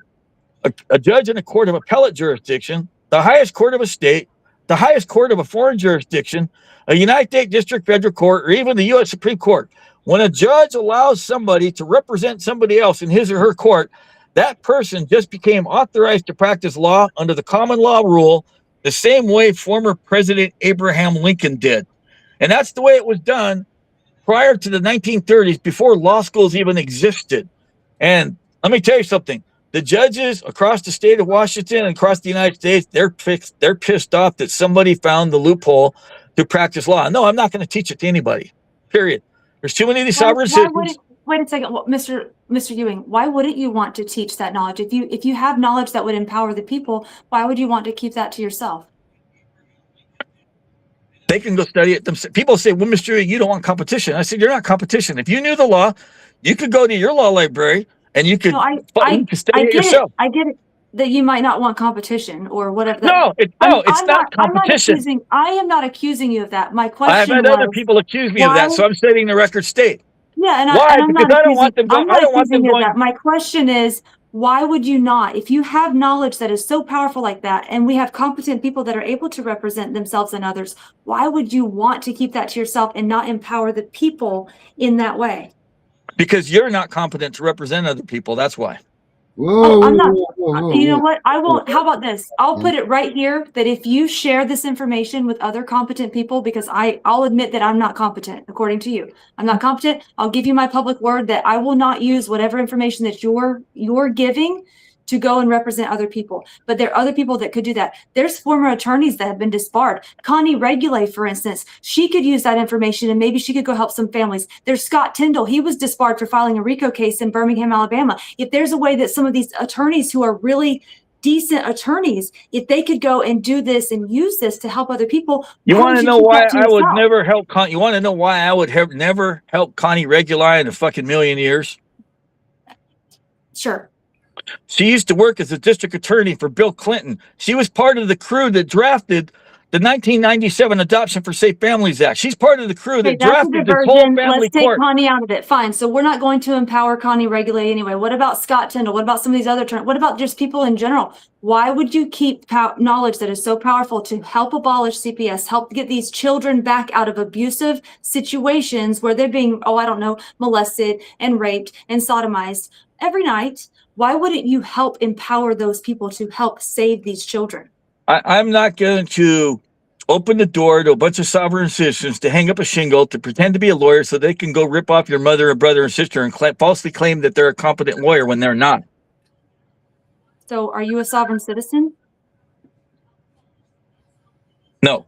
a judge in a court of appellate jurisdiction, the highest court of a state, the highest court of a foreign jurisdiction, a United States District Federal Court, or even the U.S. Supreme Court, when a judge allows somebody to represent somebody else in his or her court, that person just became authorized to practice law under the common law rule the same way former President Abraham Lincoln did. And that's the way it was done prior to the 1930s, before law schools even existed. And let me tell you something. The judges across the state of Washington and across the United States, they're pissed off that somebody found the loophole to practice law. No, I'm not going to teach it to anybody, period. There's too many of these sovereign citizens. Wait a second, Mr. Ewing, why wouldn't you want to teach that knowledge? If you have knowledge that would empower the people, why would you want to keep that to yourself? They can go study it themselves. People say, well, Mr. Ewing, you don't want competition. I said, you're not competition. If you knew the law, you could go to your law library and you could, No, you could study I it get it. yourself. I get it that you might not want competition or whatever. No, it's not competition. I am not accusing you of that. My I've question had other people accuse me of that, so I'm setting the record straight. Yeah, Why? and I'm Because not I don't accusing, want them. I'm I not don't want them accusing you of going. that. My question is, why would you not? If you have knowledge that is so powerful like that, and we have competent people that are able to represent themselves and others, why would you want to keep that to yourself and not empower the people in that way? Because you're not competent to represent other people. That's why. Whoa, I'm not. whoa, You know whoa. what? I won't. How about this? I'll put it right here that if you share this information with other competent people, because I'll admit that I'm not competent, according to you. I'm not competent. I'll give you my public word that I will not use whatever information that you're giving to go and represent other people. But there are other people that could do that. There's former attorneys that have been disbarred. Connie Regula, for instance, she could use that information and maybe she could go help some families. There's Scott Tyndall. He was disbarred for filing a RICO case in Birmingham, Alabama. If there's a way that some of these attorneys who are really decent attorneys, if they could go and do this and use this to help other people. You want to know why I would never help you want to know why I would have never help Connie Regula in a fucking million years? Sure. She used to work as a district attorney for Bill Clinton. She was part of the crew that drafted the 1997 Adoption for Safe Families Act. She's part of the crew that drafted this whole family Let's take court. Connie out of it. Fine. So we're not going to empower Connie Regula anyway. What about Scott Tyndall? What about some of these other attorneys? What about just people in general? Why would you keep knowledge that is so powerful to help abolish CPS, help get these children back out of abusive situations where they're being, oh, I don't know, molested and raped and sodomized every night? Why wouldn't you help empower those people to help save these children? I'm not going to open the door to a bunch of sovereign citizens to hang up a shingle to pretend to be a lawyer so they can go rip off your mother and brother and sister and falsely claim that they're a competent lawyer when they're not. So are you a sovereign citizen? No.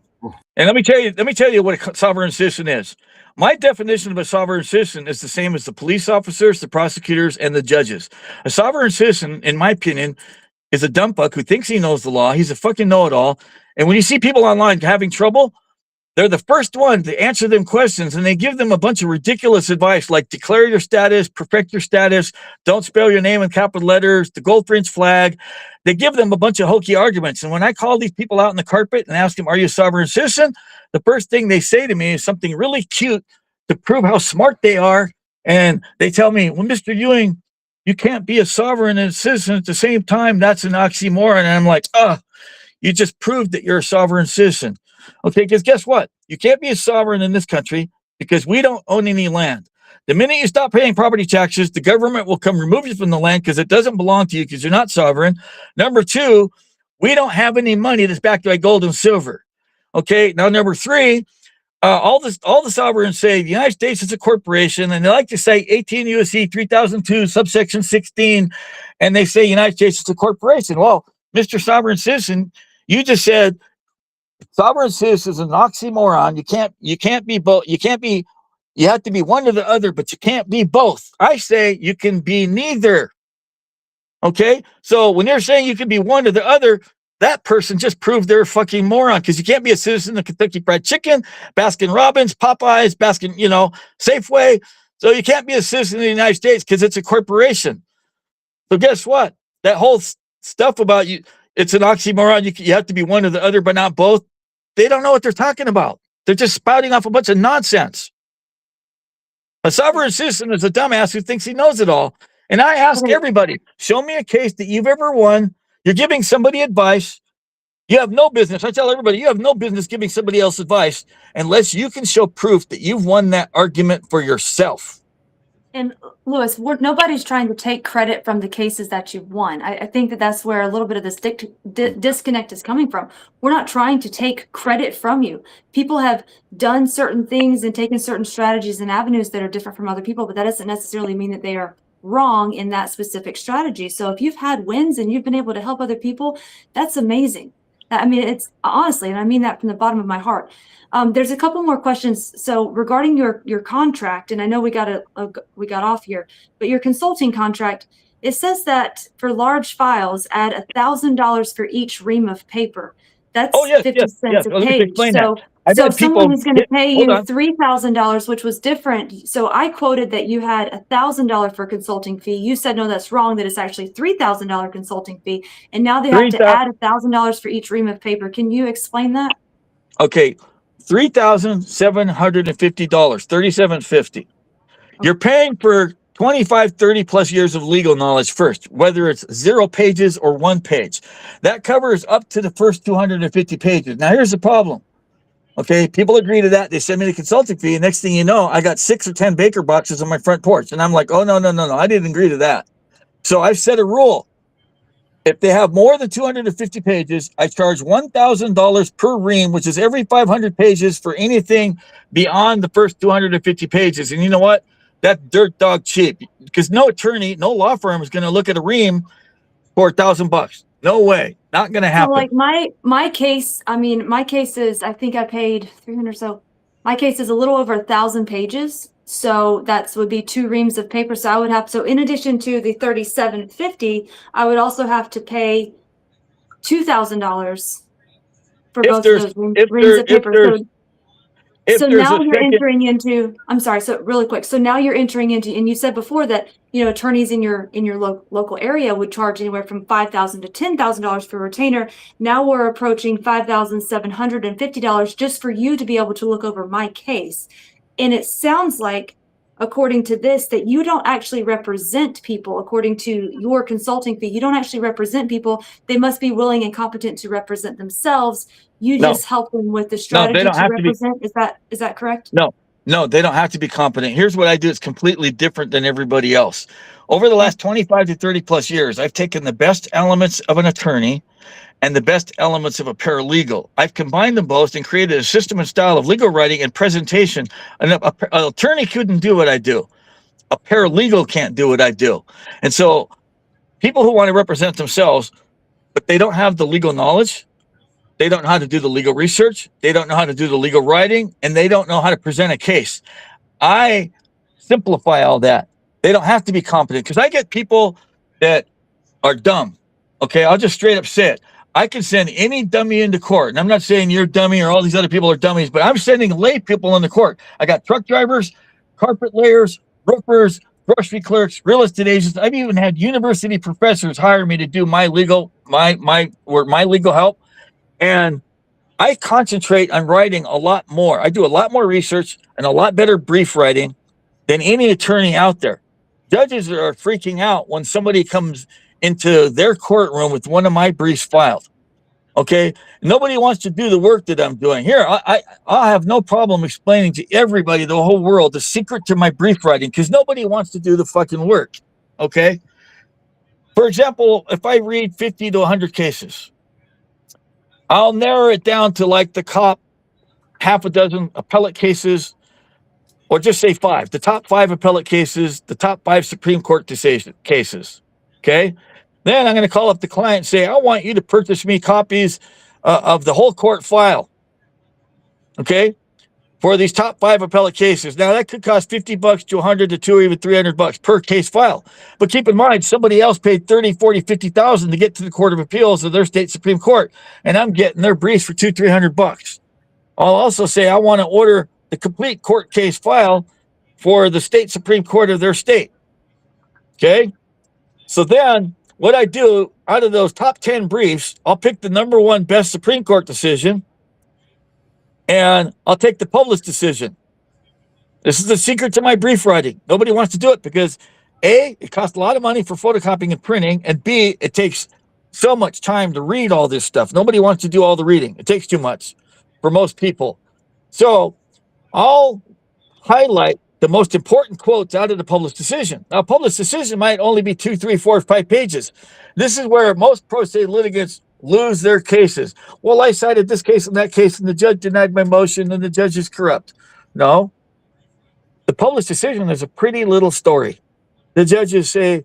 And let me tell you what a sovereign citizen is. My definition of a sovereign citizen is the same as the police officers, the prosecutors, and the judges. A sovereign citizen, in my opinion, is a dumb fuck who thinks he knows the law. He's a fucking know-it-all. And when you see people online having trouble, they're the first one to answer them questions, and they give them a bunch of ridiculous advice like declare your status, perfect your status, don't spell your name in capital letters, the goldfinch flag. They give them a bunch of hokey arguments. And when I call these people out on the carpet and ask them, are you a sovereign citizen? The first thing they say to me is something really cute to prove how smart they are. And they tell me, well, Mr. Ewing, you can't be a sovereign and a citizen at the same time. That's an oxymoron. And I'm like, you just proved that you're a sovereign citizen. Okay, because guess what? You can't be a sovereign in this country because we don't own any land. The minute you stop paying property taxes, the government will come remove you from the land because it doesn't belong to you because you're not sovereign. Number two, we don't have any money that's backed by gold and silver. Okay, now number three, all the sovereigns say the United States is a corporation, and they like to say 18 U.S.C. 3002 subsection 16, and they say United States is a corporation. Well, Mr. Sovereign Citizen, you just said sovereign citizen is an oxymoron. You can't be both. You have to be one or the other, but you can't be both. I say you can be neither. Okay, so when they're saying you can be one or the other, that person just proved they're a fucking moron because you can't be a citizen of Kentucky Fried Chicken, Baskin Robbins, Popeyes, Safeway. So you can't be a citizen of the United States because it's a corporation. So guess what? That whole stuff about you, it's an oxymoron. You have to be one or the other, but not both. They don't know what they're talking about. They're just spouting off a bunch of nonsense. A sovereign citizen is a dumbass who thinks he knows it all. And I ask everybody, show me a case that you've ever won. You're giving somebody advice. You have no business. I tell everybody, you have no business giving somebody else advice unless you can show proof that you've won that argument for yourself. And Lewis, nobody's trying to take credit from the cases that you've won. I think that's where a little bit of this disconnect is coming from. We're not trying to take credit from you. People have done certain things and taken certain strategies and avenues that are different from other people, but that doesn't necessarily mean that they are wrong in that specific strategy. So if you've had wins and you've been able to help other people, that's amazing. I mean, it's honestly, and I mean that from the bottom of my heart. There's a couple more questions. So regarding your contract, and I know we got off here, but your consulting contract, it says that for large files, add $1,000 for each ream of paper. That's Oh, yes, 50 yes, cents yes. a Well, let me page. explain that. So, I've so if had people someone is going to pay hold you on. $3,000, which was different. So I quoted that you had $1,000 for consulting fee. You said, no, that's wrong, that it's actually $3,000 consulting fee. And now they have to 3,000. add $1,000 for each ream of paper. Can you explain that? Okay, $3,750, $3,750. You're paying for 25, 30 plus years of legal knowledge first, whether it's 0 pages or 1 page. That covers up to the first 250 pages. Now, here's the problem. Okay, people agree to that. They send me the consulting fee. And next thing you know, I got 6 or 10 Baker boxes on my front porch. And I'm like, oh, no, no, no, no. I didn't agree to that. So I've set a rule. If they have more than 250 pages, I charge $1,000 per ream, which is every 500 pages for anything beyond the first 250 pages. And you know what? That's dirt dog cheap, because no attorney, no law firm is going to look at a ream for $1,000. No way. Not going to happen. So like my case, I mean, my case is, I think I paid 300. So my case is a little over 1,000 pages. So that's would be 2 reams of paper. So I would have, so in addition to the $3,750, I would also have to pay $2,000 for both of those reams of paper. So now you're entering into, I'm sorry, so really quick. So now you're entering into, and you said before that, you know, attorneys in your local area would charge anywhere from $5,000 to $10,000 for a retainer. Now we're approaching $5,750 just for you to be able to look over my case. And it sounds like, according to this, that you don't actually represent people. According to your consulting fee, you don't actually represent people. They must be willing and competent to represent themselves. You just help them with the strategy to represent. Is that correct? No, they don't have to be competent. Here's what I do. It's completely different than everybody else. Over the last 25 to 30 plus years, I've taken the best elements of an attorney and the best elements of a paralegal. I've combined them both and created a system and style of legal writing and presentation. An attorney couldn't do what I do. A paralegal can't do what I do. And so people who want to represent themselves, but they don't have the legal knowledge, they don't know how to do the legal research, they don't know how to do the legal writing, and they don't know how to present a case. I simplify all that. They don't have to be competent, because I get people that are dumb. Okay, I'll just straight up say it. I can send any dummy into court. And I'm not saying you're a dummy or all these other people are dummies, but I'm sending lay people into court. I got truck drivers, carpet layers, roofers, grocery clerks, real estate agents. I've even had university professors hire me to do my legal help. And I concentrate on writing a lot more. I do a lot more research and a lot better brief writing than any attorney out there. Judges are freaking out when somebody comes into their courtroom with one of my briefs filed. Okay, nobody wants to do the work that I'm doing here. I'll have no problem explaining to everybody, the whole world, the secret to my brief writing, because nobody wants to do the fucking work. Okay, for example, if I read 50 to 100 cases, I'll narrow it down to like the top half a dozen appellate cases, or just say 5, the top 5 appellate cases, the top 5 Supreme Court decision cases. Okay. Then I'm going to call up the client and say, I want you to purchase me copies of the whole court file. Okay. For these top 5 appellate cases. Now that could cost $50 to $100 to $200 or even $300 per case file. But keep in mind, somebody else paid $30,000, $40,000, $50,000 to get to the Court of Appeals of their state Supreme Court. And I'm getting their briefs for $200, $300. I'll also say, I want to order the complete court case file for the state Supreme Court of their state. Okay. So then what I do, out of those top 10 briefs, I'll pick the #1 best Supreme Court decision, and I'll take the published decision. This is the secret to my brief writing. Nobody wants to do it because A, it costs a lot of money for photocopying and printing, and B, it takes so much time to read all this stuff. Nobody wants to do all the reading. It takes too much for most people. So I'll highlight the most important quotes out of the published decision. Now, published decision might only be 2, 3, 4, 5 pages. This is where most pro se litigants lose their cases. Well, I cited this case and that case, and the judge denied my motion, and the judge is corrupt. No. The published decision is a pretty little story. The judges say,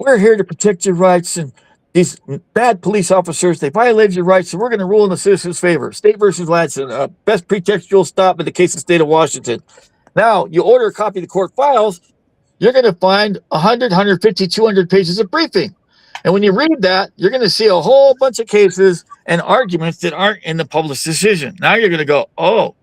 we're here to protect your rights, and these bad police officers, they violated your rights, so we're going to rule in the citizen's favor. State versus Ladson, best pretextual stop in the case of the state of Washington. Now, you order a copy of the court files, you're going to find 100, 150, 200 pages of briefing. And when you read that, you're going to see a whole bunch of cases and arguments that aren't in the published decision. Now you're going to go, oh,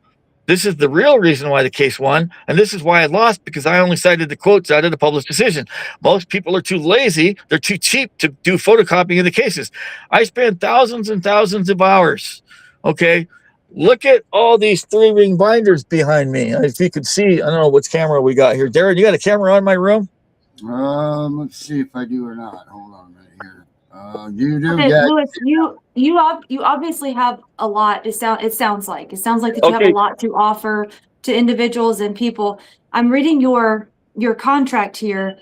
this is the real reason why the case won, and this is why I lost, because I only cited the quotes out of the published decision. Most people are too lazy. They're too cheap to do photocopying of the cases. I spent thousands and thousands of hours. Okay. Look at all these 3-ring binders behind me. If you could see, I don't know which camera we got here. Darren, you got a camera on my room? Let's see if I do or not. Hold on a minute here. You do, Okay, yeah. Louis, you obviously have a lot. It sounds like that you have a lot to offer to individuals and people. I'm reading your contract here,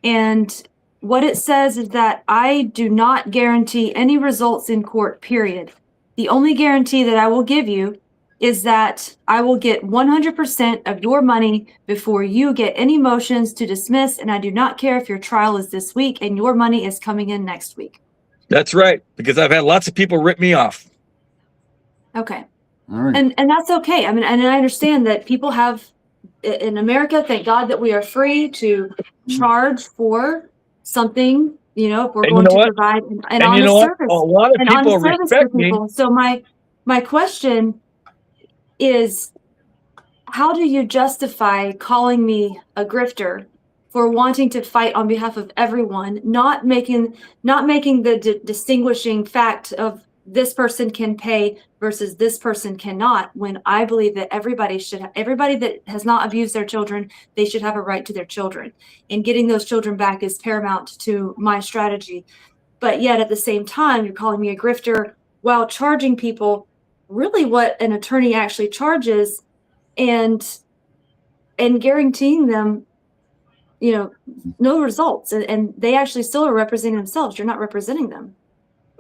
and what it says is that I do not guarantee any results in court, period. The only guarantee that I will give you is that I will get 100% of your money before you get any motions to dismiss, and I do not care if your trial is this week and your money is coming in next week. That's right, because I've had lots of people rip me off. Okay. All right. And that's okay. I mean, and I understand that people have in America, thank God that we are free to charge for something, you know, if we're going to provide an honest service. A lot of people respect me. So my question is, how do you justify calling me a grifter for wanting to fight on behalf of everyone, not making the distinguishing fact of this person can pay versus this person cannot, when I believe that everybody that has not abused their children, they should have a right to their children, and getting those children back is paramount to my strategy. But yet at the same time, you're calling me a grifter while charging people really what an attorney actually charges, and guaranteeing them, you know, no results, and they actually still are representing themselves. You're not representing them.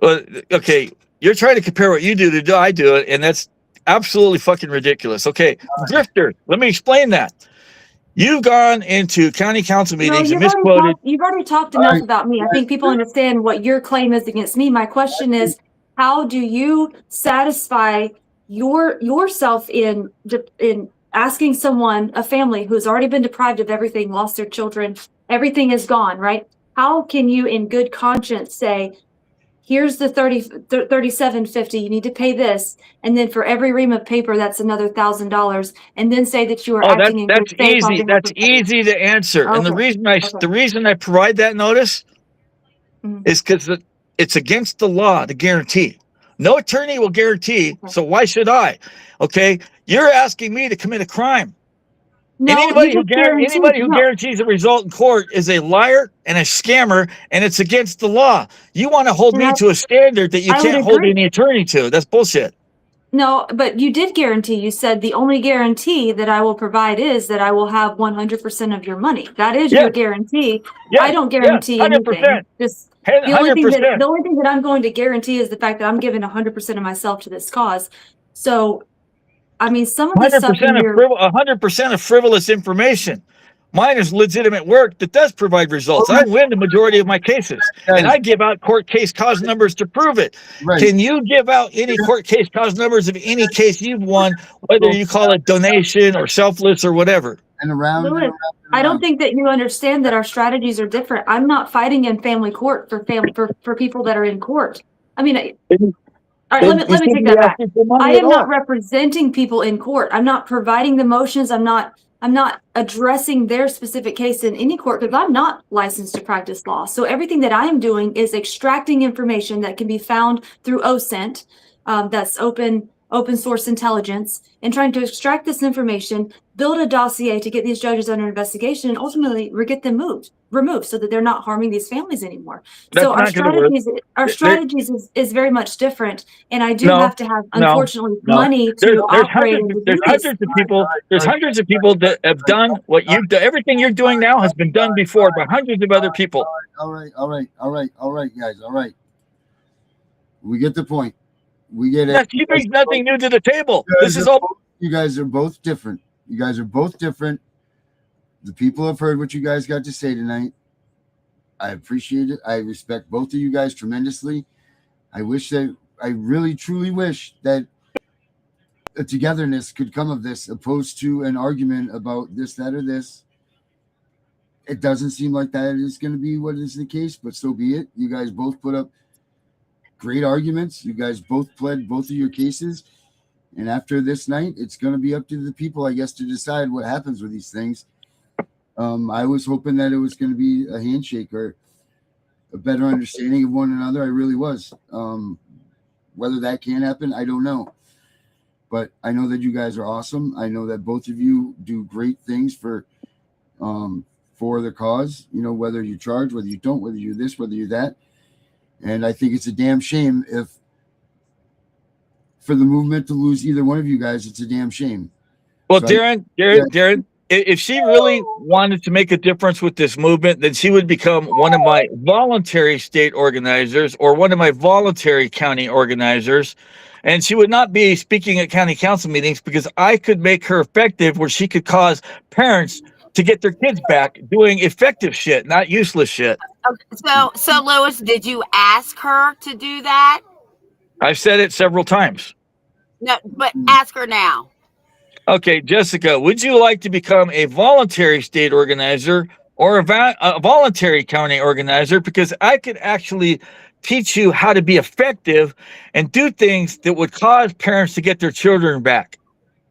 Well, okay, you're trying to compare what you do to what I do, and that's absolutely fucking ridiculous. Okay, grifter, let me explain that. You've gone into county council meetings and misquoted. You've already talked enough about me. I think people understand what your claim is against me. My question is, how do you satisfy yourself in asking someone, a family who's already been deprived of everything, lost their children, everything is gone, right? How can you in good conscience say, here's the $37.50, you need to pay this, and then for every ream of paper that's another $1,000, and then say that you are acting in good faith? That's easy to answer. Okay. And the reason I provide that notice is because it's against the law to guarantee. No attorney will guarantee, so why should I? Okay, you're asking me to commit a crime. No, anybody who guarantees a result in court is a liar and a scammer, and it's against the law. You want to hold me to a standard that you can't hold any attorney to. That's bullshit. No, but you did guarantee. You said the only guarantee that I will provide is that I will have 100% of your money. That is your guarantee. Yes. I don't guarantee anything. Just the only thing that I'm going to guarantee is the fact that I'm giving 100% of myself to this cause. So, I mean, some of this stuff 100% of frivolous information. Mine is legitimate work that does provide results. I win the majority of my cases, and I give out court case cause numbers to prove it. Right. Can you give out any court case cause numbers of any case you've won, whether you call it donation or selfless or whatever? And around, Louis, I don't think that you understand that our strategies are different. I'm not fighting in family court for people that are in court. I mean, all right, let me take that back. I am not representing people in court. I'm not providing the motions. I'm not addressing their specific case in any court because I'm not licensed to practice law. So everything that I am doing is extracting information that can be found through OSINT, that's open source intelligence, and trying to extract this information, build a dossier to get these judges under investigation, and ultimately get them removed so that they're not harming these families anymore. So our strategies is very much different, and I do have to have, unfortunately, money to operate. There's hundreds of people that have done what you've done. Everything you're doing now has been done before by hundreds of other people. All right, guys. All right. We get the point. We get it. He brings nothing new to the table. You guys are both different. The people have heard what you guys got to say tonight. I appreciate it. I respect both of you guys tremendously. I really truly wish that a togetherness could come of this, opposed to an argument about this, that, or this. it doesn't seem like that is going to be what is the case, but so be it. You guys both put up great arguments. You guys both pled both of your cases. And after this night, it's going to be up to the people, I guess, to decide what happens with these things. I was hoping that it was going to be a handshake or a better understanding of one another. I really was. Whether that can happen, I don't know. But I know that you guys are awesome. I know that both of you do great things for the cause. You know, whether you charge, whether you don't, whether you're this, whether you're that. And I think it's a damn shame if for the movement to lose either one of you guys, it's a damn shame. Well, So Darren, if she really wanted to make a difference with this movement, then she would become one of my voluntary state organizers or one of my voluntary county organizers. And she would not be speaking at county council meetings because I could make her effective where she could cause parents to get their kids back doing effective shit, not useless shit. So Lewis, did you ask her to do that? I've said it several times. No, but ask her now. Okay, Jessica, would you like to become a voluntary state organizer or a voluntary county organizer? Because I could actually teach you how to be effective and do things that would cause parents to get their children back.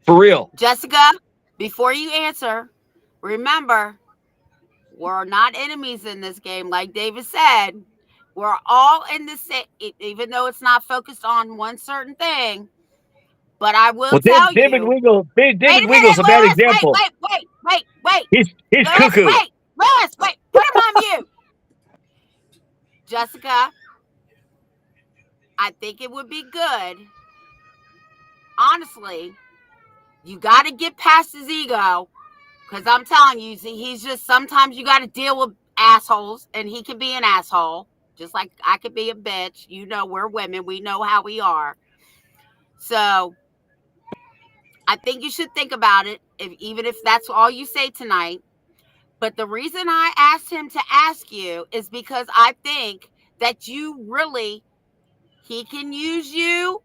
For real. Jessica, before you answer, remember, we're not enemies in this game. Like David said, we're all in the same, even though it's not focused on one certain thing. But I will tell David you. David Wiggle's a bad example. Wait. He's Lewis, cuckoo. Lewis, put him on mute. Jessica, I think it would be good. Honestly, you got to get past his ego. Because I'm telling you, he's just, sometimes you got to deal with assholes. And he can be an asshole. Just like I could be a bitch. You know, we're women. We know how we are. So I think you should think about it, even if that's all you say tonight. But the reason I asked him to ask you is because I think that he can use you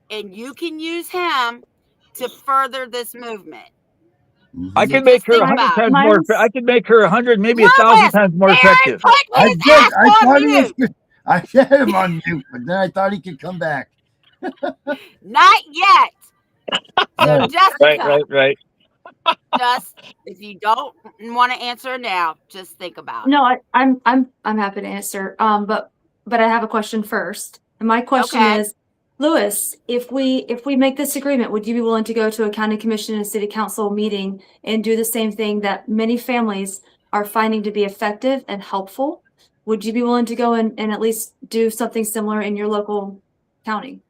and you can use him to further this movement. I can make her 100 times more. I can make her 100, maybe 1,000 times more effective. I had him on mute, but then I thought he could come back. Not yet. So Jessica, Right. Just if you don't want to answer now, just think about it. No, I'm happy to answer. But I have a question first. And my question is, Lewis, if we make this agreement, would you be willing to go to a county commission and city council meeting and do the same thing that many families are finding to be effective and helpful? Would you be willing to go and at least do something similar in your local county?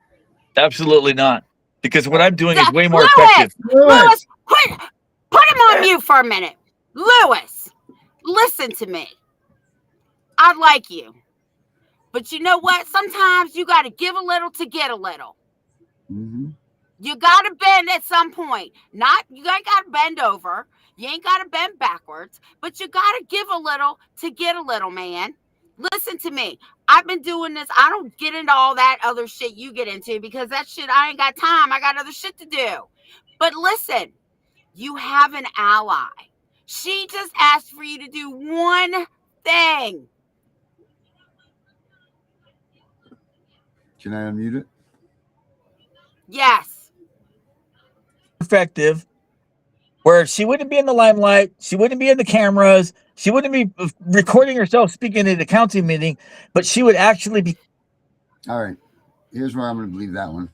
Absolutely not. Because what I'm doing is way more effective. Lewis, put him on mute for a minute. Lewis, listen to me. I like you. But you know what? Sometimes you got to give a little to get a little. Mm-hmm. You got to bend at some point. You ain't got to bend over. You ain't got to bend backwards. But you got to give a little to get a little, man. Listen to me. I've been doing this. I don't get into all that other shit you get into because that shit, I ain't got time. I got other shit to do. But listen, you have an ally. She just asked for you to do one thing. Can I unmute it? Yes. Effective, where she wouldn't be in the limelight, she wouldn't be in the cameras, she wouldn't be recording herself speaking at a council meeting, but she would actually be. All right. Here's where I'm going to believe that one.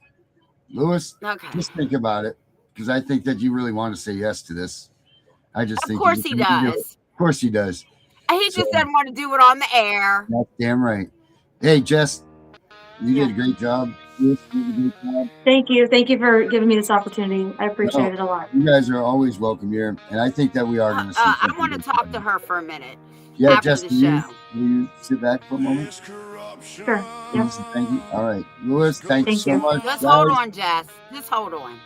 Lewis, just think about it, because I think that you really want to say yes to this. I just think. Of course he does. Of course he does. He just doesn't want to do it on the air. That's damn right. Hey, Jess, you did a great job. You did a great job. Thank you. Thank you for giving me this opportunity. I appreciate it a lot. You guys are always welcome here, and I think that we are going to see. I want to talk to her for a minute. Yeah, after Jess, the will show. you sit back for a moment? Sure. Yes. Thank you. All right, Lewis, thank you so much. Just guys. hold on, Jess. Just hold on.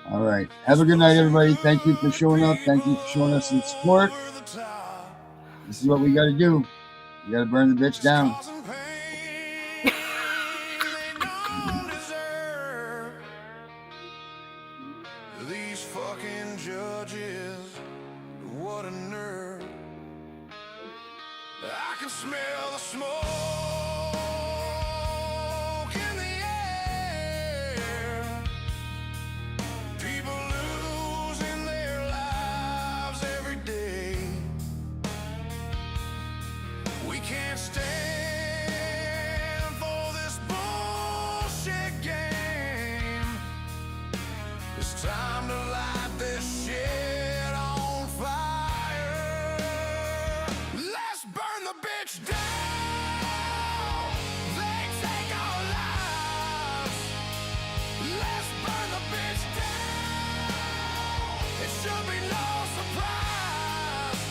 All right. Have a good night, everybody. Thank you for showing up. Thank you for showing us some support. This is what we got to do. We got to burn the bitch down. These fucking judges, what a nerve. I can smell the smoke in the air. People losing their lives every day. We can't stand for this bullshit game. It's time to light this shit on fire. Let's burn the bitch down. They take our lives. Let's burn the bitch down. It should be no surprise.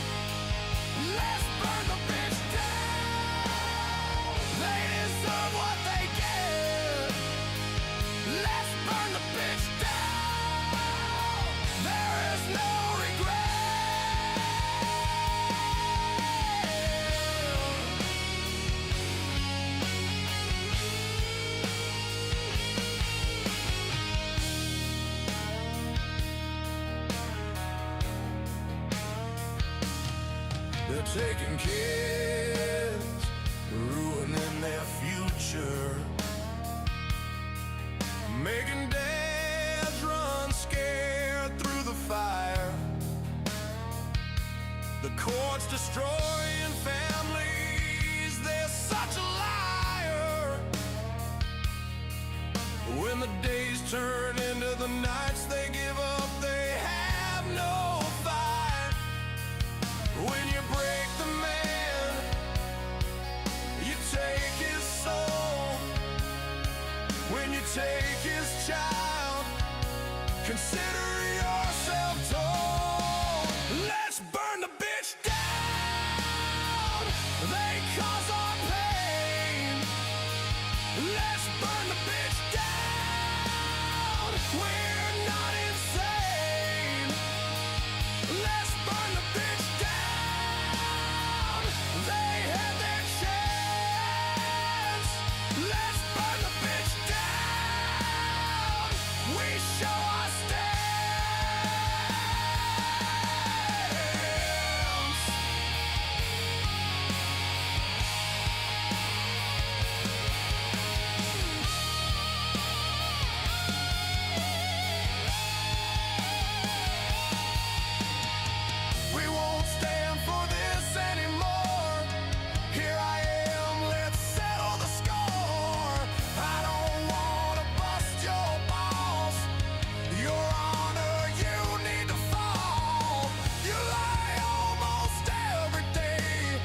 Let's burn the bitch down. They deserve what they get. Let's burn the bitch down. There is no regret. They're taking kids, ruining their future, making dads run scared through the fire. The courts destroying families, they're such a liar. When the days turn into the nights, they give up, they have no fight. When you break the man, you take his soul. When you take his child, consider yourself told. Let's burn the bitch down. They cause our pain. Let's burn the bitch down. We're not insane. Let's burn the bitch down. They had their chance. Let's burn the bitch down. We show our stance. We won't stand for this anymore. Here I am, let's settle the score. I don't wanna bust your balls. Your honor, you need to fall. You lie almost every day.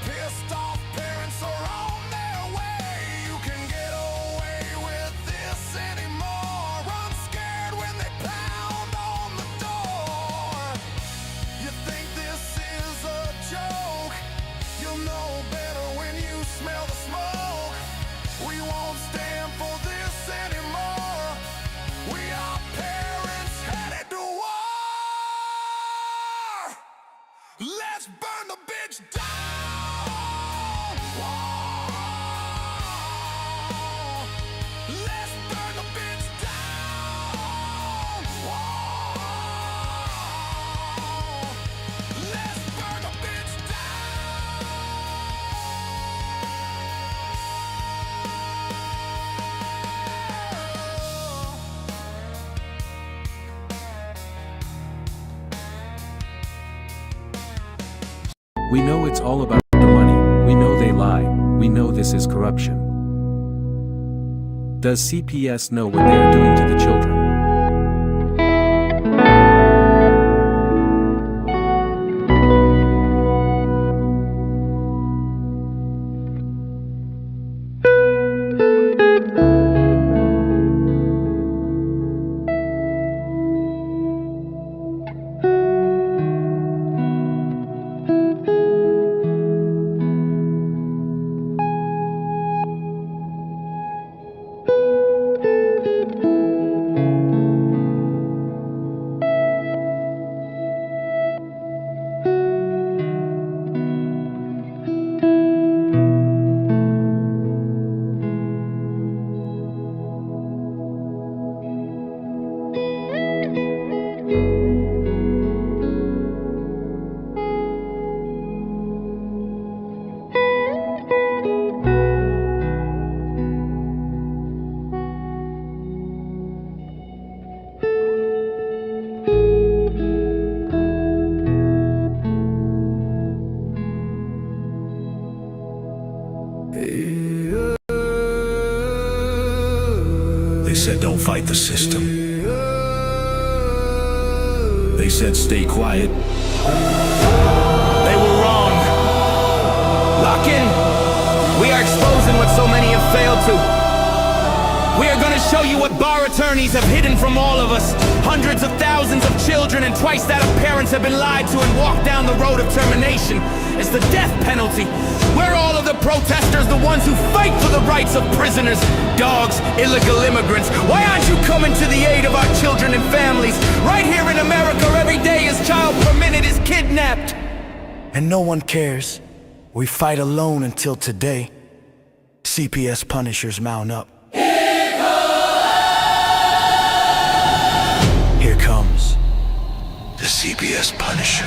Pissed off parents are on their way. You can get away with this anymore. Run scared when they pound on the door. You think this is a joke? You'll know better when you smell the smoke. We won't stand for this anymore. We are parents headed to war. Let's burn the bitch down. Whoa. Let's burn the bitch down. Whoa. Let's burn the bitch We know it's all about the money, we know they lie, we know this is corruption. Does CPS know what they are doing to the children? said don't fight the system. They said stay quiet. They were wrong. Lock in. We are exposing what so many have failed to. We are going to show you what bar attorneys have hidden from all of us. Hundreds of thousands of children and twice that of parents have been lied to and walked down the road of termination. It's the death penalty. We're all of the protesters, the ones who fight for the rights of prisoners, dogs, illegal immigrants. Why aren't you coming to the aid of our children and families? Right here in America, every day a child per minute is kidnapped. And no one cares. We fight alone until today. CPS Punishers mount up. Here comes the CPS Punisher.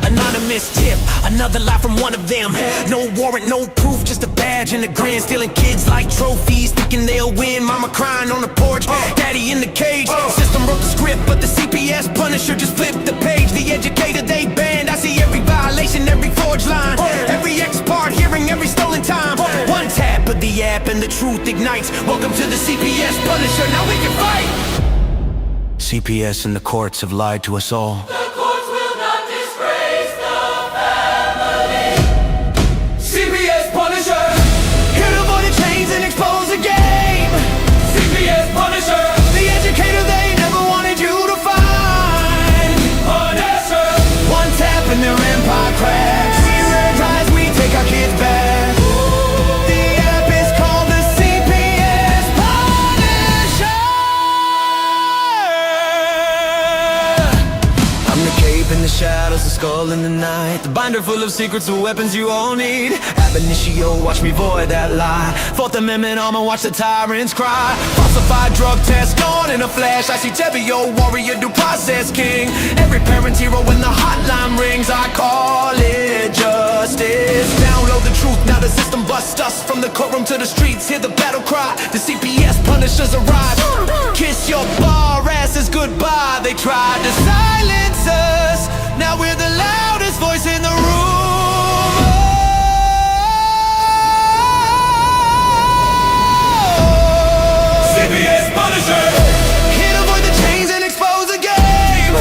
Anonymous tip, another lie from one of them. No warrant, no proof, just a badge and a grin. Stealing kids like trophies, thinking they'll win. Mama crying on the porch, daddy in the cage. System wrote the script, but the CPS Punisher just flipped the page. The educator they banned, I see every violation, every forged line, every ex part hearing, every stolen time. One tap of the app and the truth ignites. Welcome to the CPS Punisher, now we can fight. CPS and the courts have lied to us all. The courts will not disgrace the family. CPS Punisher, here to avoid the chains and expose the game. CPS Punisher, the educator they never wanted you to find. Punisher, one tap and their empire cracks. We rise, we take our kids back. The shadows, the skull in the night, the binder full of secrets, the weapons you all need. Ab initio, watch me void that lie. Fourth Amendment armor, watch the tyrants cry. Falsified drug test gone in a flash. I see Tevio, warrior, due process king. Every parent's hero when the hotline rings. I call it justice. Download the truth, now the system busts us. From the courtroom to the streets, hear the battle cry. The CPS Punishers arrive. Kiss your bar asses goodbye. They tried to silence us. Now we're the loudest voice in the room. CPS Punisher, here to avoid the chains and expose the game.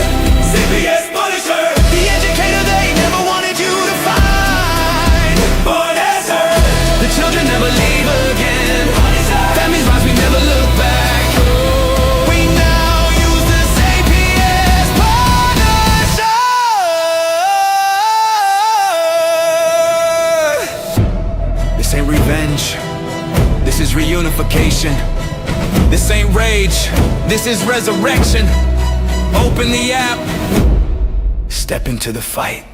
CPS Punisher, the educator they never wanted you to find. Punisher, the children never leave again. Punisher, families rise, we never look back. Revenge. This is reunification. This ain't rage. This is resurrection. Open the app. Step into the fight.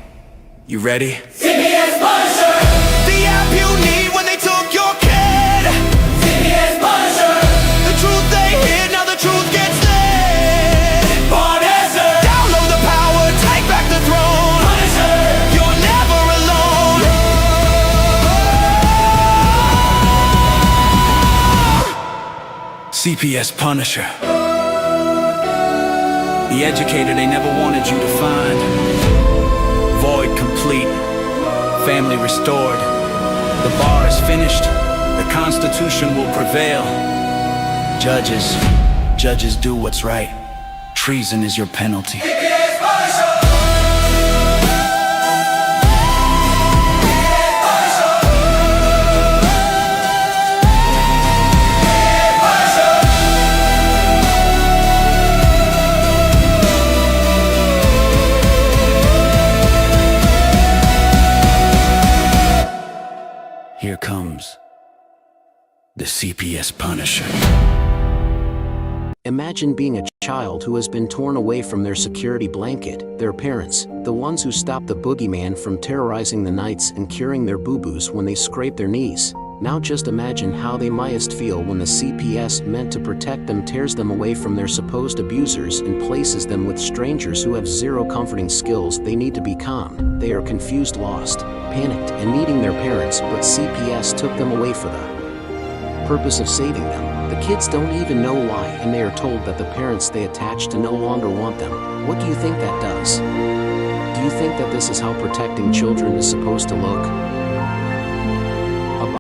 You ready? CPS Punisher! The app you need when they took your kid. CPS Punisher! The truth they hid, now the truth gets lit. Punisher! Download the power, take back the throne. Punisher! You're never alone. CPS Punisher. The educator they never wanted you to find. Void complete. Family restored. The bar is finished. The Constitution will prevail. Judges do what's right. Treason is your penalty. Here comes the CPS Punisher. Imagine being a child who has been torn away from their security blanket, their parents, the ones who stopped the boogeyman from terrorizing the nights and curing their boo-boos when they scraped their knees. Now just imagine how they mightest feel when the CPS meant to protect them tears them away from their supposed abusers and places them with strangers who have zero comforting skills. They need to be calm. They are confused, lost, panicked, and needing their parents, but CPS took them away for the purpose of saving them. The kids don't even know why, and they are told that the parents they attach to no longer want them. What do you think that does? Do you think that this is how protecting children is supposed to look?